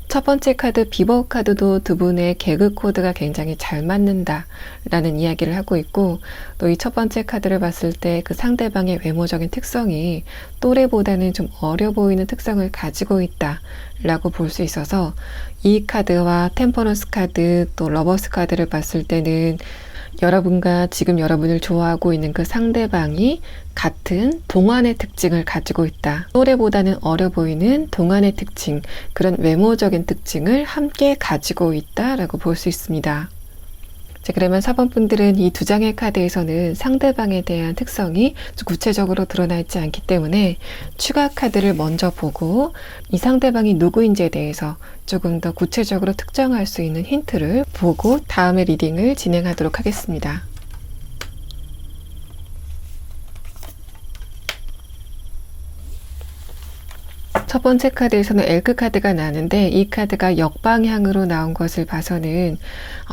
첫 번째 카드 비버 카드도 두 분의 개그 코드가 굉장히 잘 맞는다 라는 이야기를 하고 있고, 또 이 첫 번째 카드를 봤을 때 그 상대방의 외모적인 특성이 또래보다는 좀 어려 보이는 특성을 가지고 있다 라고 볼 수 있어서, 이 카드와 템퍼런스 카드 또 러버스 카드를 봤을 때는 여러분과 지금 여러분을 좋아하고 있는 그 상대방이 같은 동안의 특징을 가지고 있다. 또래보다는 어려 보이는 동안의 특징, 그런 외모적인 특징을 함께 가지고 있다라고 볼 수 있습니다. 자, 그러면 4번 분들은 이 2장의 카드에서는 상대방에 대한 특성이 구체적으로 드러나 있지 않기 때문에 추가 카드를 먼저 보고 이 상대방이 누구인지에 대해서 조금 더 구체적으로 특정할 수 있는 힌트를 보고 다음에 리딩을 진행하도록 하겠습니다. 첫 번째 카드에서는 엘크 카드가 나는데, 이 카드가 역방향으로 나온 것을 봐서는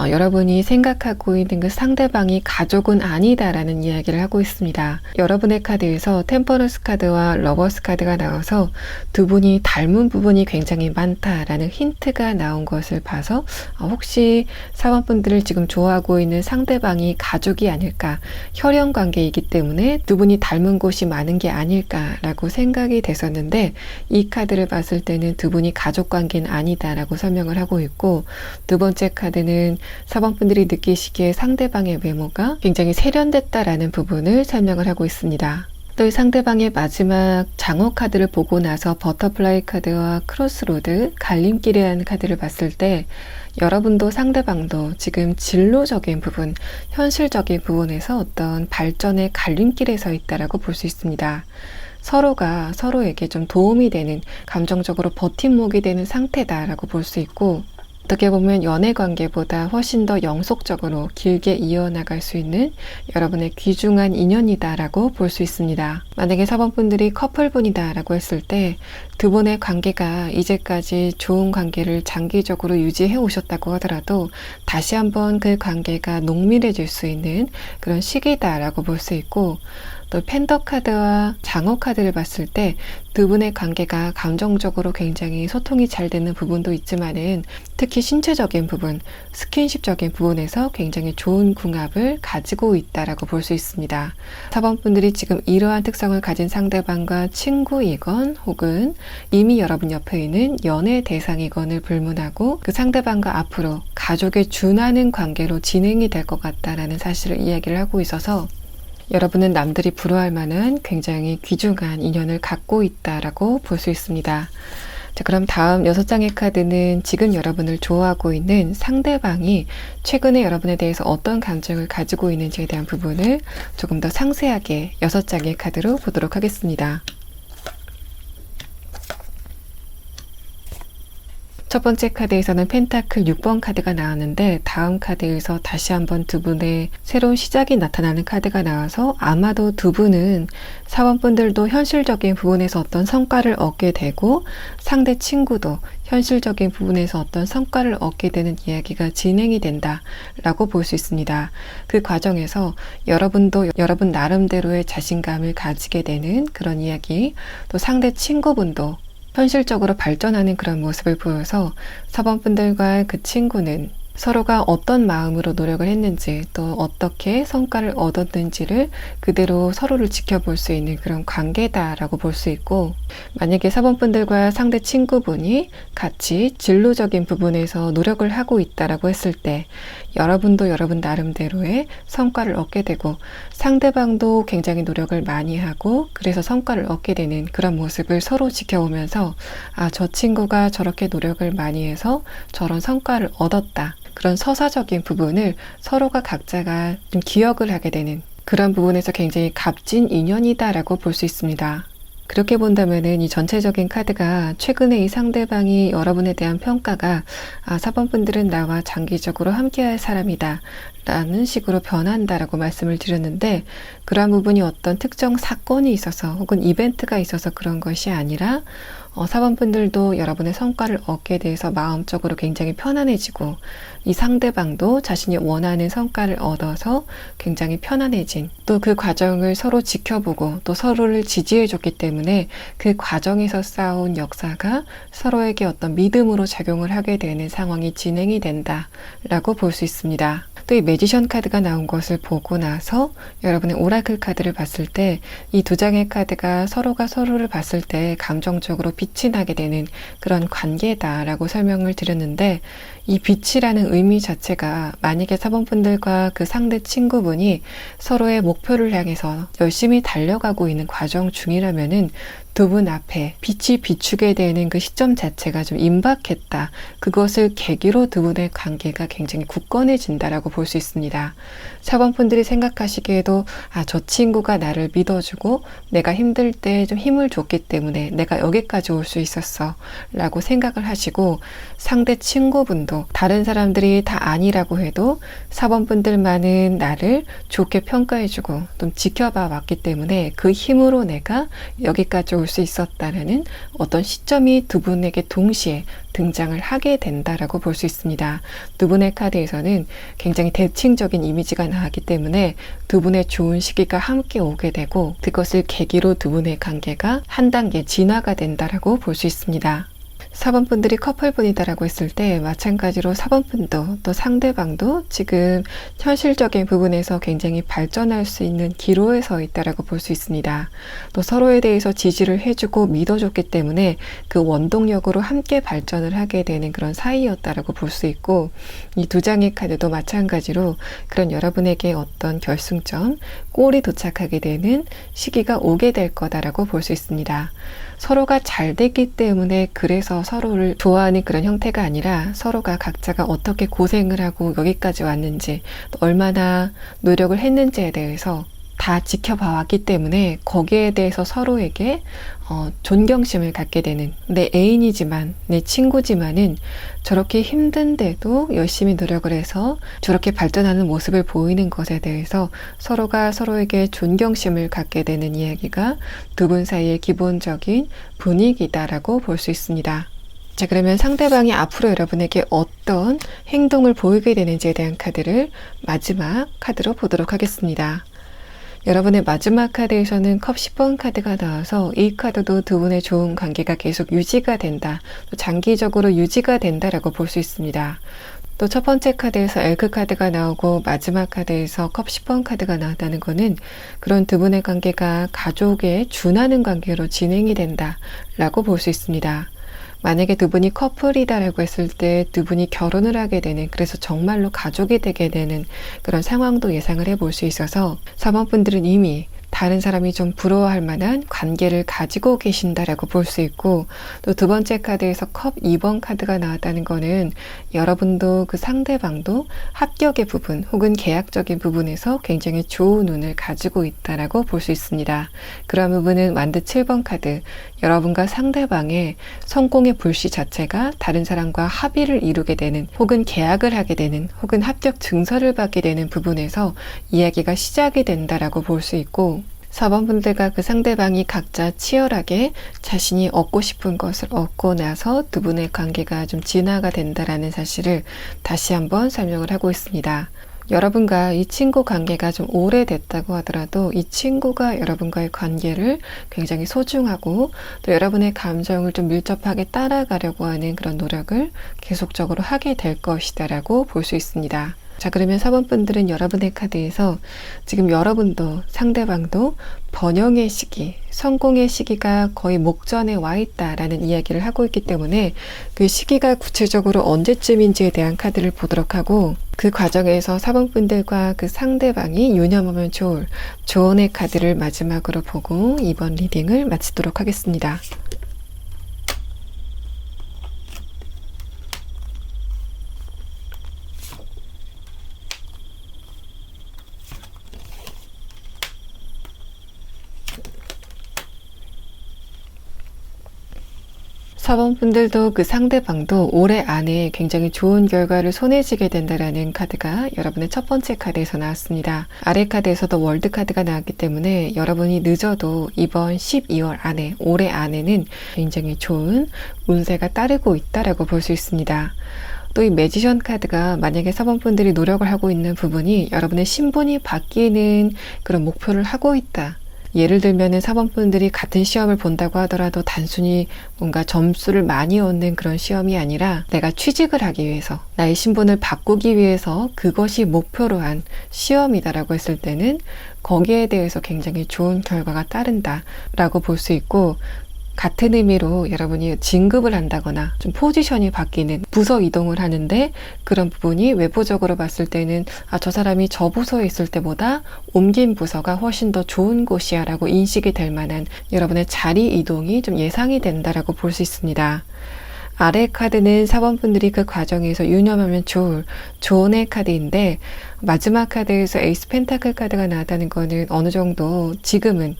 여러분이 생각하고 있는 그 상대방이 가족은 아니다라는 이야기를 하고 있습니다. 여러분의 카드에서 템퍼런스 카드와 러버스 카드가 나와서 두 분이 닮은 부분이 굉장히 많다라는 힌트가 나온 것을 봐서 혹시 4번 분들을 지금 좋아하고 있는 상대방이 가족이 아닐까, 혈연 관계이기 때문에 두 분이 닮은 곳이 많은 게 아닐까라고 생각이 됐었는데, 이 카드를 봤을 때는 두 분이 가족 관계는 아니다라고 설명을 하고 있고, 두 번째 카드는 4번 분들이 느끼시기에 상대방의 외모가 굉장히 세련됐다라는 부분을 설명을 하고 있습니다. 또 이 상대방의 마지막 장어 카드를 보고 나서 버터플라이 카드와 크로스로드, 갈림길이라는 카드를 봤을 때 여러분도 상대방도 지금 진로적인 부분, 현실적인 부분에서 어떤 발전의 갈림길에 서 있다라고 볼 수 있습니다. 서로가 서로에게 좀 도움이 되는, 감정적으로 버팀목이 되는 상태다라고 볼 수 있고, 어떻게 보면 연애 관계보다 훨씬 더 영속적으로 길게 이어나갈 수 있는 여러분의 귀중한 인연이다라고 볼 수 있습니다. 만약에 4번분들이 커플분이다라고 했을 때 두 분의 관계가 이제까지 좋은 관계를 장기적으로 유지해 오셨다고 하더라도 다시 한번 그 관계가 농밀해질 수 있는 그런 시기다라고 볼 수 있고, 또 펜더 카드와 장어 카드를 봤을 때 두 분의 관계가 감정적으로 굉장히 소통이 잘 되는 부분도 있지만은 특히 신체적인 부분, 스킨십적인 부분에서 굉장히 좋은 궁합을 가지고 있다라고 볼 수 있습니다. 4번 분들이 지금 이러한 특성을 가진 상대방과 친구이건 혹은 이미 여러분 옆에 있는 연애 대상이건을 불문하고 그 상대방과 앞으로 가족에 준하는 관계로 진행이 될 것 같다라는 사실을 이야기를 하고 있어서 여러분은 남들이 부러워할 만한 굉장히 귀중한 인연을 갖고 있다라고 볼 수 있습니다. 자, 그럼 다음 6장의 카드는 지금 여러분을 좋아하고 있는 상대방이 최근에 여러분에 대해서 어떤 감정을 가지고 있는지에 대한 부분을 조금 더 상세하게 6장의 카드로 보도록 하겠습니다. 첫 번째 카드에서는 펜타클 6번 카드가 나왔는데 다음 카드에서 다시 한번 두 분의 새로운 시작이 나타나는 카드가 나와서 아마도 두 분은 4번 분들도 현실적인 부분에서 어떤 성과를 얻게 되고 상대 친구도 현실적인 부분에서 어떤 성과를 얻게 되는 이야기가 진행이 된다라고 볼 수 있습니다. 그 과정에서 여러분도 여러분 나름대로의 자신감을 가지게 되는 그런 이야기, 또 상대 친구분도 현실적으로 발전하는 그런 모습을 보여서 4번 분들과 그 친구는 서로가 어떤 마음으로 노력을 했는지 또 어떻게 성과를 얻었는지를 그대로 서로를 지켜볼 수 있는 그런 관계다라고 볼 수 있고, 만약에 4번 분들과 상대 친구분이 같이 진로적인 부분에서 노력을 하고 있다라고 했을 때 여러분도 여러분 나름대로의 성과를 얻게 되고 상대방도 굉장히 노력을 많이 하고 그래서 성과를 얻게 되는 그런 모습을 서로 지켜보면서 아, 저 친구가 저렇게 노력을 많이 해서 저런 성과를 얻었다. 그런 서사적인 부분을 서로가 각자가 좀 기억을 하게 되는 그런 부분에서 굉장히 값진 인연이다라고 볼 수 있습니다. 그렇게 본다면은 이 전체적인 카드가 최근에 이 상대방이 여러분에 대한 평가가 4번 분들은 나와 장기적으로 함께할 사람이다 라는 식으로 변한다라고 말씀을 드렸는데, 그러한 부분이 어떤 특정 사건이 있어서 혹은 이벤트가 있어서 그런 것이 아니라 4번 분들도 여러분의 성과를 얻게 돼서 마음적으로 굉장히 편안해지고 이 상대방도 자신이 원하는 성과를 얻어서 굉장히 편안해진, 또 그 과정을 서로 지켜보고 또 서로를 지지해줬기 때문에 그 과정에서 쌓아온 역사가 서로에게 어떤 믿음으로 작용을 하게 되는 상황이 진행이 된다라고 볼 수 있습니다. 또 이 매지션 카드가 나온 것을 보고 나서 여러분의 오라클 카드를 봤을 때 이 두 장의 카드가 서로가 서로를 봤을 때 감정적으로 빛이 나게 되는 그런 관계다라고 설명을 드렸는데, 이 빛이라는 의미 자체가 만약에 4번 분들과 그 상대 친구분이 서로의 목표를 향해서 열심히 달려가고 있는 과정 중이라면은 두 분 앞에 빛이 비추게 되는 그 시점 자체가 좀 임박했다. 그것을 계기로 두 분의 관계가 굉장히 굳건해진다라고 볼 수 있습니다. 4번 분들이 생각하시기에도 저 친구가 나를 믿어주고 내가 힘들 때 좀 힘을 줬기 때문에 내가 여기까지 올 수 있었어 라고 생각을 하시고, 상대 친구분도 다른 사람들이 다 아니라고 해도 4번 분들만은 나를 좋게 평가해주고 좀 지켜봐 왔기 때문에 그 힘으로 내가 여기까지 올 수 있었다라는 어떤 시점이 두 분에게 동시에 등장을 하게 된다라고 볼 수 있습니다. 두 분의 카드에서는 굉장히 대칭적인 이미지가 나왔기 때문에 두 분의 좋은 시기가 함께 오게 되고 그것을 계기로 두 분의 관계가 한 단계 진화가 된다라고 볼 수 있습니다. 4번 분들이 커플분이다라고 했을 때 마찬가지로 4번 분도 또 상대방도 지금 현실적인 부분에서 굉장히 발전할 수 있는 기로에 서 있다라고 볼 수 있습니다. 또 서로에 대해서 지지를 해주고 믿어줬기 때문에 그 원동력으로 함께 발전을 하게 되는 그런 사이였다라고 볼 수 있고, 이 두 장의 카드도 마찬가지로 그런 여러분에게 어떤 결승점, 골이 도착하게 되는 시기가 오게 될 거다라고 볼 수 있습니다. 서로가 잘 됐기 때문에 그래서 서로를 좋아하는 그런 형태가 아니라 서로가 각자가 어떻게 고생을 하고 여기까지 왔는지, 또 얼마나 노력을 했는지에 대해서 다 지켜봐 왔기 때문에 거기에 대해서 서로에게 존경심을 갖게 되는, 내 애인이지만 내 친구지만은 저렇게 힘든데도 열심히 노력을 해서 저렇게 발전하는 모습을 보이는 것에 대해서 서로가 서로에게 존경심을 갖게 되는 이야기가 두 분 사이의 기본적인 분위기다라고 볼 수 있습니다. 자, 그러면 상대방이 앞으로 여러분에게 어떤 행동을 보이게 되는지에 대한 카드를 마지막 카드로 보도록 하겠습니다. 여러분의 마지막 카드에서는 컵 10번 카드가 나와서 이 카드도 두 분의 좋은 관계가 계속 유지가 된다, 또 장기적으로 유지가 된다라고 볼 수 있습니다. 또 첫 번째 카드에서 엘크 카드가 나오고 마지막 카드에서 컵 10번 카드가 나왔다는 거는 그런 두 분의 관계가 가족에 준하는 관계로 진행이 된다라고 볼 수 있습니다. 만약에 두 분이 커플이다라고 했을 때 두 분이 결혼을 하게 되는, 그래서 정말로 가족이 되게 되는 그런 상황도 예상을 해볼 수 있어서 4번 분들은 이미 다른 사람이 좀 부러워할 만한 관계를 가지고 계신다라고 볼 수 있고, 또 두 번째 카드에서 컵 2번 카드가 나왔다는 거는 여러분도 그 상대방도 합격의 부분 혹은 계약적인 부분에서 굉장히 좋은 운을 가지고 있다라고 볼 수 있습니다. 그런 부분은 완드 7번 카드, 여러분과 상대방의 성공의 불씨 자체가 다른 사람과 합의를 이루게 되는, 혹은 계약을 하게 되는, 혹은 합격 증서를 받게 되는 부분에서 이야기가 시작이 된다라고 볼 수 있고, 4번 분들과 그 상대방이 각자 치열하게 자신이 얻고 싶은 것을 얻고 나서 두 분의 관계가 좀 진화가 된다라는 사실을 다시 한번 설명을 하고 있습니다. 여러분과 이 친구 관계가 좀 오래됐다고 하더라도 이 친구가 여러분과의 관계를 굉장히 소중하고 또 여러분의 감정을 좀 밀접하게 따라가려고 하는 그런 노력을 계속적으로 하게 될 것이다라고 볼 수 있습니다. 자, 그러면 4번 분들은 여러분의 카드에서 지금 여러분도 상대방도 번영의 시기, 성공의 시기가 거의 목전에 와 있다라는 이야기를 하고 있기 때문에 그 시기가 구체적으로 언제쯤인지에 대한 카드를 보도록 하고, 그 과정에서 4번 분들과 그 상대방이 유념하면 좋을 조언의 카드를 마지막으로 보고 이번 리딩을 마치도록 하겠습니다. 4번 분들도 그 상대방도 올해 안에 굉장히 좋은 결과를 손에 쥐게 된다라는 카드가 여러분의 첫 번째 카드에서 나왔습니다. 아래 카드에서도 월드 카드가 나왔기 때문에 여러분이 늦어도 이번 12월 안에, 올해 안에는 굉장히 좋은 운세가 따르고 있다라고 볼 수 있습니다. 또 이 매지션 카드가 만약에 4번 분들이 노력을 하고 있는 부분이 여러분의 신분이 바뀌는 그런 목표를 하고 있다. 예를 들면은 4번 분들이 같은 시험을 본다고 하더라도 단순히 뭔가 점수를 많이 얻는 그런 시험이 아니라 내가 취직을 하기 위해서, 나의 신분을 바꾸기 위해서 그것이 목표로 한 시험이다라고 했을 때는 거기에 대해서 굉장히 좋은 결과가 따른다라고 볼 수 있고, 같은 의미로 여러분이 진급을 한다거나 좀 포지션이 바뀌는, 부서 이동을 하는데 그런 부분이 외부적으로 봤을 때는 저 사람이 저 부서에 있을 때보다 옮긴 부서가 훨씬 더 좋은 곳이야 라고 인식이 될 만한 여러분의 자리 이동이 좀 예상이 된다라고 볼 수 있습니다. 아래 카드는 4번 분들이 그 과정에서 유념하면 좋을 조언의 카드인데, 마지막 카드에서 에이스 펜타클 카드가 나왔다는 거는 어느 정도 지금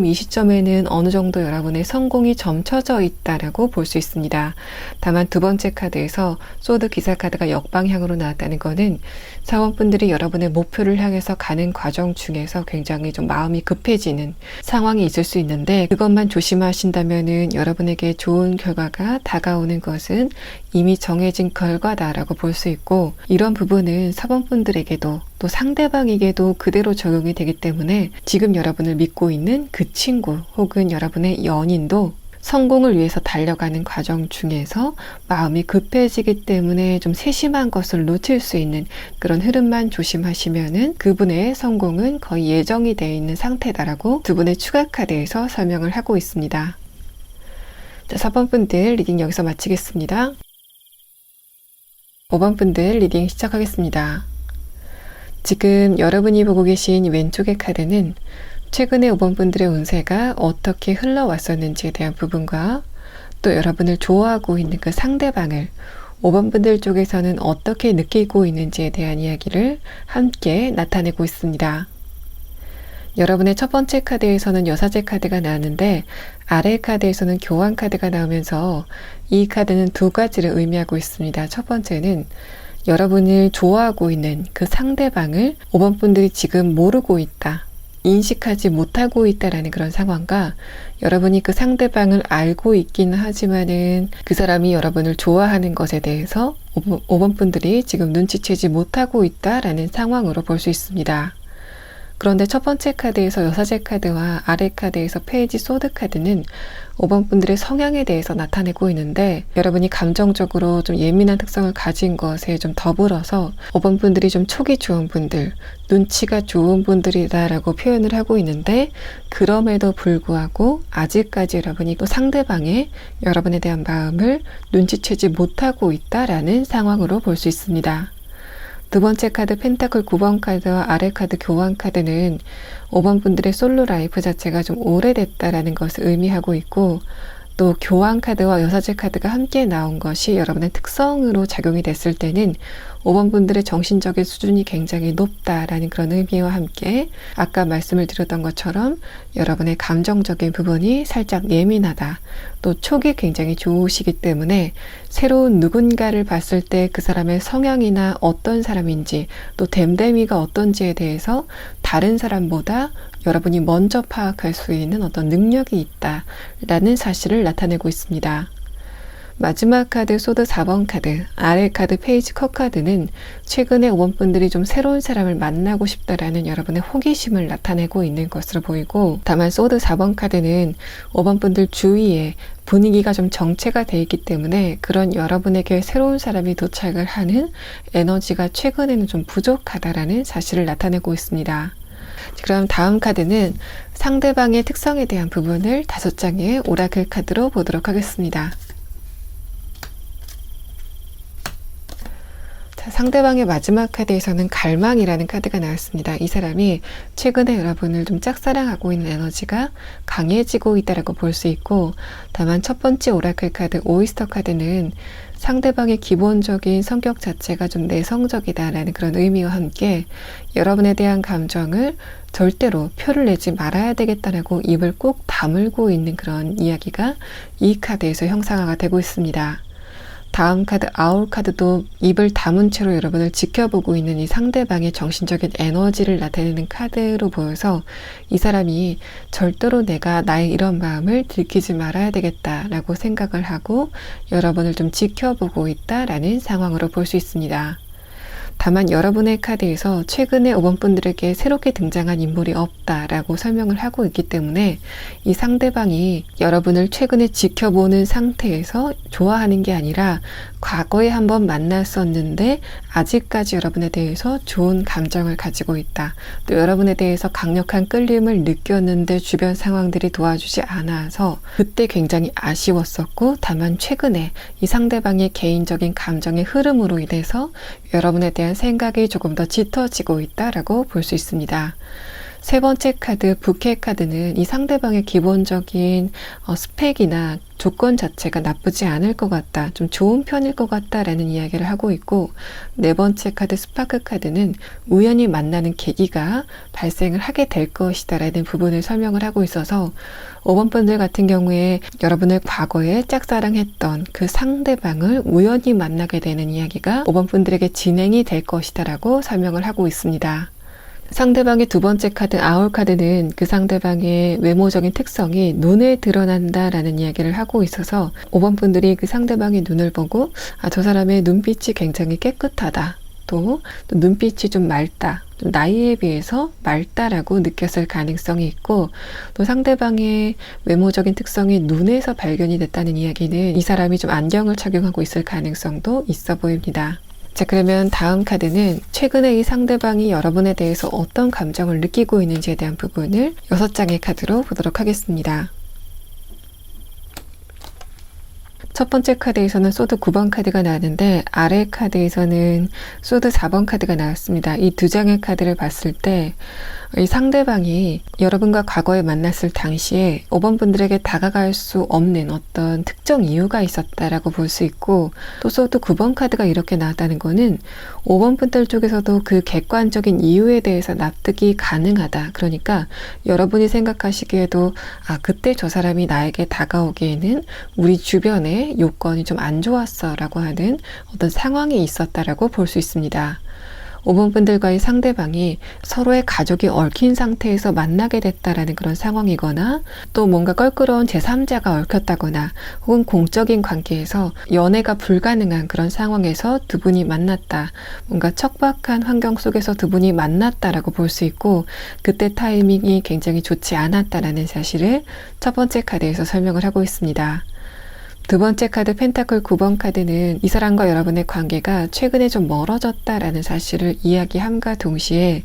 이 시점에는 어느 정도 여러분의 성공이 점쳐져 있다라고 볼 수 있습니다. 다만 두 번째 카드에서 소드 기사 카드가 역방향으로 나왔다는 거는 4번 분들이 여러분의 목표를 향해서 가는 과정 중에서 굉장히 좀 마음이 급해지는 상황이 있을 수 있는데, 그것만 조심하신다면은 여러분에게 좋은 결과가 다가오는 것은 이미 정해진 결과다라고 볼 수 있고, 이런 부분은 4번 분들에게도 또 상대방에게도 그대로 적용이 되기 때문에 지금 여러분을 믿고 있는 그 친구 혹은 여러분의 연인도 성공을 위해서 달려가는 과정 중에서 마음이 급해지기 때문에 좀 세심한 것을 놓칠 수 있는 그런 흐름만 조심하시면은 그분의 성공은 거의 예정이 되어 있는 상태다라고 두 분의 추가 카드에서 설명을 하고 있습니다. 자, 4번 분들 리딩 여기서 마치겠습니다. 5번 분들 리딩 시작하겠습니다. 지금 여러분이 보고 계신 왼쪽의 카드는 최근에 5번 분들의 운세가 어떻게 흘러왔었는지에 대한 부분과 또 여러분을 좋아하고 있는 그 상대방을 5번 분들 쪽에서는 어떻게 느끼고 있는지에 대한 이야기를 함께 나타내고 있습니다. 여러분의 첫 번째 카드에서는 여사제 카드가 나왔는데 아래 카드에서는 교환 카드가 나오면서 이 카드는 두 가지를 의미하고 있습니다. 첫 번째는 여러분을 좋아하고 있는 그 상대방을 5번 분들이 지금 모르고 있다. 인식하지 못하고 있다라는 그런 상황과 여러분이 그 상대방을 알고 있기는 하지만은 그 사람이 여러분을 좋아하는 것에 대해서 5번 분들이 지금 눈치채지 못하고 있다라는 상황으로 볼 수 있습니다. 그런데 첫 번째 카드에서 여사제 카드와 아래 카드에서 페이지 소드 카드는 5번 분들의 성향에 대해서 나타내고 있는데 여러분이 감정적으로 좀 예민한 특성을 가진 것에 좀 더불어서 5번 분들이 좀 촉이 좋은 분들, 눈치가 좋은 분들이다라고 표현을 하고 있는데 그럼에도 불구하고 아직까지 여러분이 또 상대방의 여러분에 대한 마음을 눈치채지 못하고 있다라는 상황으로 볼 수 있습니다. 두 번째 카드 펜타클 9번 카드와 아래 카드 교환 카드는 5번 분들의 솔로 라이프 자체가 좀 오래됐다라는 것을 의미하고 있고 또 교환 카드와 여사제 카드가 함께 나온 것이 여러분의 특성으로 작용이 됐을 때는 5번 분들의 정신적인 수준이 굉장히 높다라는 그런 의미와 함께 아까 말씀을 드렸던 것처럼 여러분의 감정적인 부분이 살짝 예민하다. 또 촉이 굉장히 좋으시기 때문에 새로운 누군가를 봤을 때 그 사람의 성향이나 어떤 사람인지 또 됨됨이가 어떤지에 대해서 다른 사람보다 여러분이 먼저 파악할 수 있는 어떤 능력이 있다라는 사실을 나타내고 있습니다. 마지막 카드 소드 4번 카드, 아래 카드 페이지 컵 카드는 최근에 5번 분들이 좀 새로운 사람을 만나고 싶다라는 여러분의 호기심을 나타내고 있는 것으로 보이고 다만 소드 4번 카드는 5번 분들 주위에 분위기가 좀 정체가 되어 있기 때문에 그런 여러분에게 새로운 사람이 도착을 하는 에너지가 최근에는 좀 부족하다라는 사실을 나타내고 있습니다. 그럼 다음 카드는 상대방의 특성에 대한 부분을 5장의 오라클 카드로 보도록 하겠습니다. 자, 상대방의 마지막 카드에서는 갈망이라는 카드가 나왔습니다. 이 사람이 최근에 여러분을 좀 짝사랑하고 있는 에너지가 강해지고 있다고 볼 수 있고 다만 첫 번째 오라클 카드 오이스터 카드는 상대방의 기본적인 성격 자체가 좀 내성적이다라는 그런 의미와 함께 여러분에 대한 감정을 절대로 표를 내지 말아야 되겠다라고 입을 꼭 다물고 있는 그런 이야기가 이 카드에서 형상화가 되고 있습니다. 다음 카드 아울 카드도 입을 다문 채로 여러분을 지켜보고 있는 이 상대방의 정신적인 에너지를 나타내는 카드로 보여서 이 사람이 절대로 내가 나의 이런 마음을 들키지 말아야 되겠다라고 생각을 하고 여러분을 좀 지켜보고 있다라는 상황으로 볼 수 있습니다. 다만 여러분의 카드에서 최근에 5번 분들에게 새롭게 등장한 인물이 없다라고 설명을 하고 있기 때문에 이 상대방이 여러분을 최근에 지켜보는 상태에서 좋아하는 게 아니라 과거에 한번 만났었는데 아직까지 여러분에 대해서 좋은 감정을 가지고 있다. 또 여러분에 대해서 강력한 끌림을 느꼈는데 주변 상황들이 도와주지 않아서 그때 굉장히 아쉬웠었고 다만 최근에 이 상대방의 개인적인 감정의 흐름으로 인해서 여러분에 대한 생각이 조금 더 짙어지고 있다라고 볼 수 있습니다. 세 번째 카드 부캐 카드는 이 상대방의 기본적인 스펙이나 조건 자체가 나쁘지 않을 것 같다. 좀 좋은 편일 것 같다라는 이야기를 하고 있고 네 번째 카드 스파크 카드는 우연히 만나는 계기가 발생을 하게 될 것이다라는 부분을 설명을 하고 있어서 5번 분들 같은 경우에 여러분을 과거에 짝사랑했던 그 상대방을 우연히 만나게 되는 이야기가 5번 분들에게 진행이 될 것이다라고 설명을 하고 있습니다. 상대방의 두 번째 카드 아울 카드는 그 상대방의 외모적인 특성이 눈에 드러난다라는 이야기를 하고 있어서 5번 분들이 그 상대방의 눈을 보고 저 사람의 눈빛이 굉장히 깨끗하다. 또 눈빛이 좀 맑다, 좀 나이에 비해서 맑다라고 느꼈을 가능성이 있고, 또 상대방의 외모적인 특성이 눈에서 발견이 됐다는 이야기는 이 사람이 좀 안경을 착용하고 있을 가능성도 있어 보입니다. 자, 그러면 다음 카드는 최근에 이 상대방이 여러분에 대해서 어떤 감정을 느끼고 있는지에 대한 부분을 6장의 카드로 보도록 하겠습니다. 첫 번째 카드에서는 소드 9번 카드가 나왔는데, 아래 카드에서는 소드 4번 카드가 나왔습니다. 이 두 장의 카드를 봤을 때 이 상대방이 여러분과 과거에 만났을 당시에 5번 분들에게 다가갈 수 없는 어떤 특정 이유가 있었다라고 볼 수 있고, 또 소드 9번 카드가 이렇게 나왔다는 거는 5번 분들 쪽에서도 그 객관적인 이유에 대해서 납득이 가능하다. 그러니까 여러분이 생각하시기에도 그때 저 사람이 나에게 다가오기에는 우리 주변에 요건이 좀 안 좋았어 라고 하는 어떤 상황이 있었다라고 볼 수 있습니다. 5번 분들과의 상대방이 서로의 가족이 얽힌 상태에서 만나게 됐다라는 그런 상황이거나, 또 뭔가 껄끄러운 제3자가 얽혔다거나, 혹은 공적인 관계에서 연애가 불가능한 그런 상황에서 두 분이 만났다, 뭔가 척박한 환경 속에서 두 분이 만났다라고 볼 수 있고, 그때 타이밍이 굉장히 좋지 않았다라는 사실을 첫 번째 카드에서 설명을 하고 있습니다. 두 번째 카드 펜타클 9번 카드는 이 사람과 여러분의 관계가 최근에 좀 멀어졌다라는 사실을 이야기함과 동시에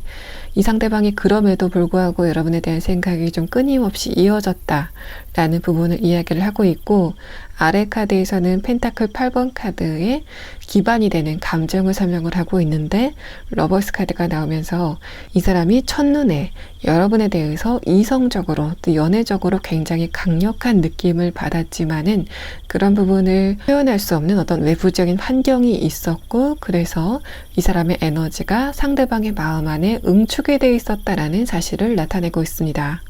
이 상대방이 그럼에도 불구하고 여러분에 대한 생각이 좀 끊임없이 이어졌다라는 부분을 이야기를 하고 있고, 아래 카드에서는 펜타클 8번 카드의 기반이 되는 감정을 설명을 하고 있는데, 러버스 카드가 나오면서 이 사람이 첫눈에 여러분에 대해서 이성적으로 또 연애적으로 굉장히 강력한 느낌을 받았지만은 그런 부분을 표현할 수 없는 어떤 외부적인 환경이 있었고, 그래서 이 사람의 에너지가 상대방의 마음 안에 응축이 되어 있었다라는 사실을 나타내고 있습니다.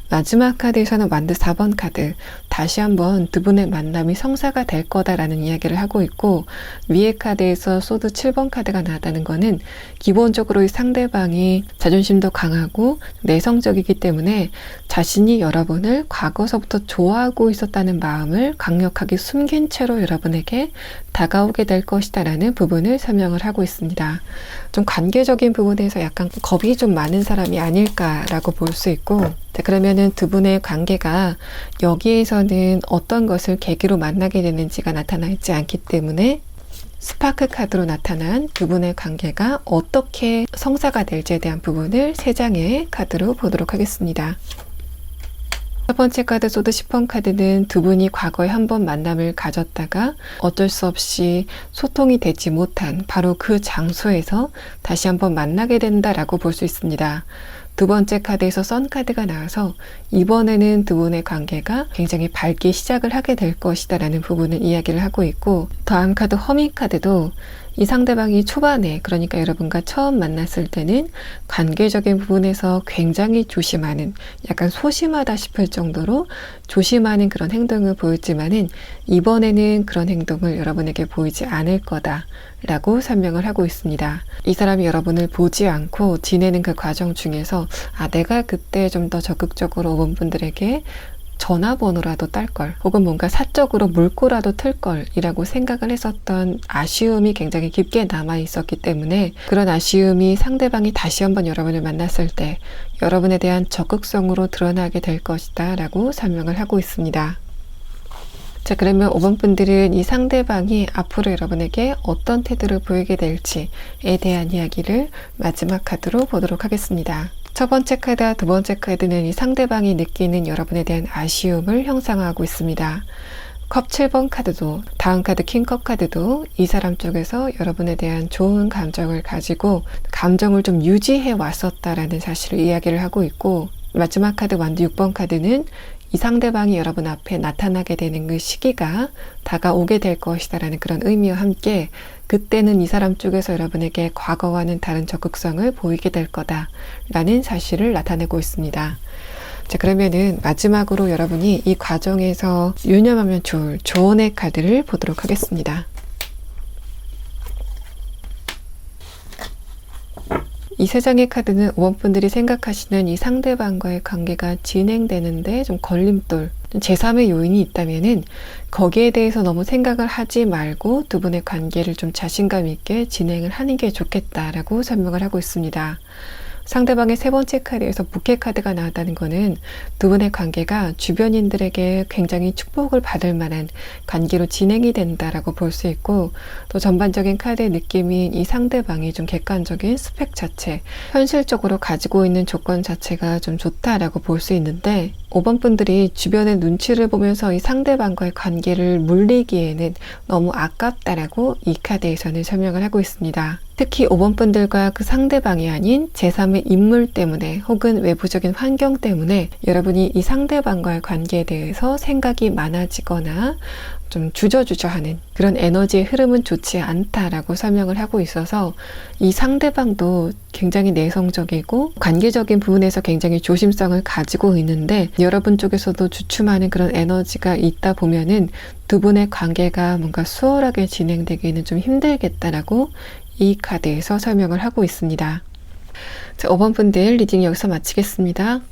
마지막 카드에서는 완드 4번 카드, 다시 한번 두 분의 만남이 성사가 될 거다라는 이야기를 하고 있고, 위에 카드에서 소드 7번 카드가 나왔다는 거는 기본적으로 이 상대방이 자존심도 강하고 내성적이기 때문에 자신이 여러분을 과거서부터 좋아하고 있었다는 마음을 강력하게 숨긴 채로 여러분에게 다가오게 될 것이다라는 부분을 설명을 하고 있습니다. 좀 관계적인 부분에서 약간 겁이 좀 많은 사람이 아닐까라고 볼 수 있고, 자, 그러면은 두 분의 관계가 여기에서는 어떤 것을 계기로 만나게 되는지가 나타나 있지 않기 때문에 스파크 카드로 나타난 두 분의 관계가 어떻게 성사가 될지에 대한 부분을 세 장의 카드로 보도록 하겠습니다. 첫 번째 카드 소드 10번 카드는 두 분이 과거에 한 번 만남을 가졌다가 어쩔 수 없이 소통이 되지 못한 바로 그 장소에서 다시 한번 만나게 된다라고 볼 수 있습니다. 두 번째 카드에서 선 카드가 나와서 이번에는 두 분의 관계가 굉장히 밝게 시작을 하게 될 것이다 라는 부분을 이야기를 하고 있고, 다음 카드 허밍 카드도 이 상대방이 초반에, 그러니까 여러분과 처음 만났을 때는 관계적인 부분에서 굉장히 조심하는, 약간 소심하다 싶을 정도로 조심하는 그런 행동을 보였지만은 이번에는 그런 행동을 여러분에게 보이지 않을 거다 라고 설명을 하고 있습니다. 이 사람이 여러분을 보지 않고 지내는 그 과정 중에서 내가 그때 좀 더 적극적으로 5번 분들에게 전화번호라도 딸걸, 혹은 뭔가 사적으로 물꼬라도 틀걸 이라고 생각을 했었던 아쉬움이 굉장히 깊게 남아 있었기 때문에, 그런 아쉬움이 상대방이 다시 한번 여러분을 만났을 때 여러분에 대한 적극성으로 드러나게 될 것이다 라고 설명을 하고 있습니다. 자, 그러면 5번 분들은 이 상대방이 앞으로 여러분에게 어떤 태도를 보이게 될지에 대한 이야기를 마지막 카드로 보도록 하겠습니다. 첫 번째 카드와 두 번째 카드는 이 상대방이 느끼는 여러분에 대한 아쉬움을 형상화하고 있습니다. 컵 7번 카드도, 다음 카드 킹컵 카드도 이 사람 쪽에서 여러분에 대한 좋은 감정을 가지고 감정을 좀 유지해 왔었다라는 사실을 이야기를 하고 있고, 마지막 카드 완드 6번 카드는 이 상대방이 여러분 앞에 나타나게 되는 그 시기가 다가오게 될 것이다 라는 그런 의미와 함께, 그때는 이 사람 쪽에서 여러분에게 과거와는 다른 적극성을 보이게 될 거다 라는 사실을 나타내고 있습니다. 자, 그러면은 마지막으로 여러분이 이 과정에서 유념하면 좋을 조언의 카드를 보도록 하겠습니다. 이 세 장의 카드는 5번 분들이 생각하시는 이 상대방과의 관계가 진행되는데 좀 걸림돌, 제3의 요인이 있다면은 거기에 대해서 너무 생각을 하지 말고 두 분의 관계를 좀 자신감 있게 진행을 하는 게 좋겠다라고 설명을 하고 있습니다. 상대방의 세 번째 카드에서 부캐 카드가 나왔다는 것은 두 분의 관계가 주변인들에게 굉장히 축복을 받을 만한 관계로 진행이 된다라고 볼 수 있고, 또 전반적인 카드의 느낌인 이 상대방이 좀 객관적인 스펙 자체, 현실적으로 가지고 있는 조건 자체가 좀 좋다라고 볼 수 있는데, 5번 분들이 주변의 눈치를 보면서 이 상대방과의 관계를 물리기에는 너무 아깝다라고 이 카드에서는 설명을 하고 있습니다. 특히 5번 분들과 그 상대방이 아닌 제3의 인물 때문에 혹은 외부적인 환경 때문에 여러분이 이 상대방과의 관계에 대해서 생각이 많아지거나 좀 주저주저하는 그런 에너지의 흐름은 좋지 않다라고 설명을 하고 있어서, 이 상대방도 굉장히 내성적이고 관계적인 부분에서 굉장히 조심성을 가지고 있는데 여러분 쪽에서도 주춤하는 그런 에너지가 있다 보면은 두 분의 관계가 뭔가 수월하게 진행되기는 좀 힘들겠다라고 이 카드에서 설명을 하고 있습니다. 자, 5번 분들 리딩 여기서 마치겠습니다.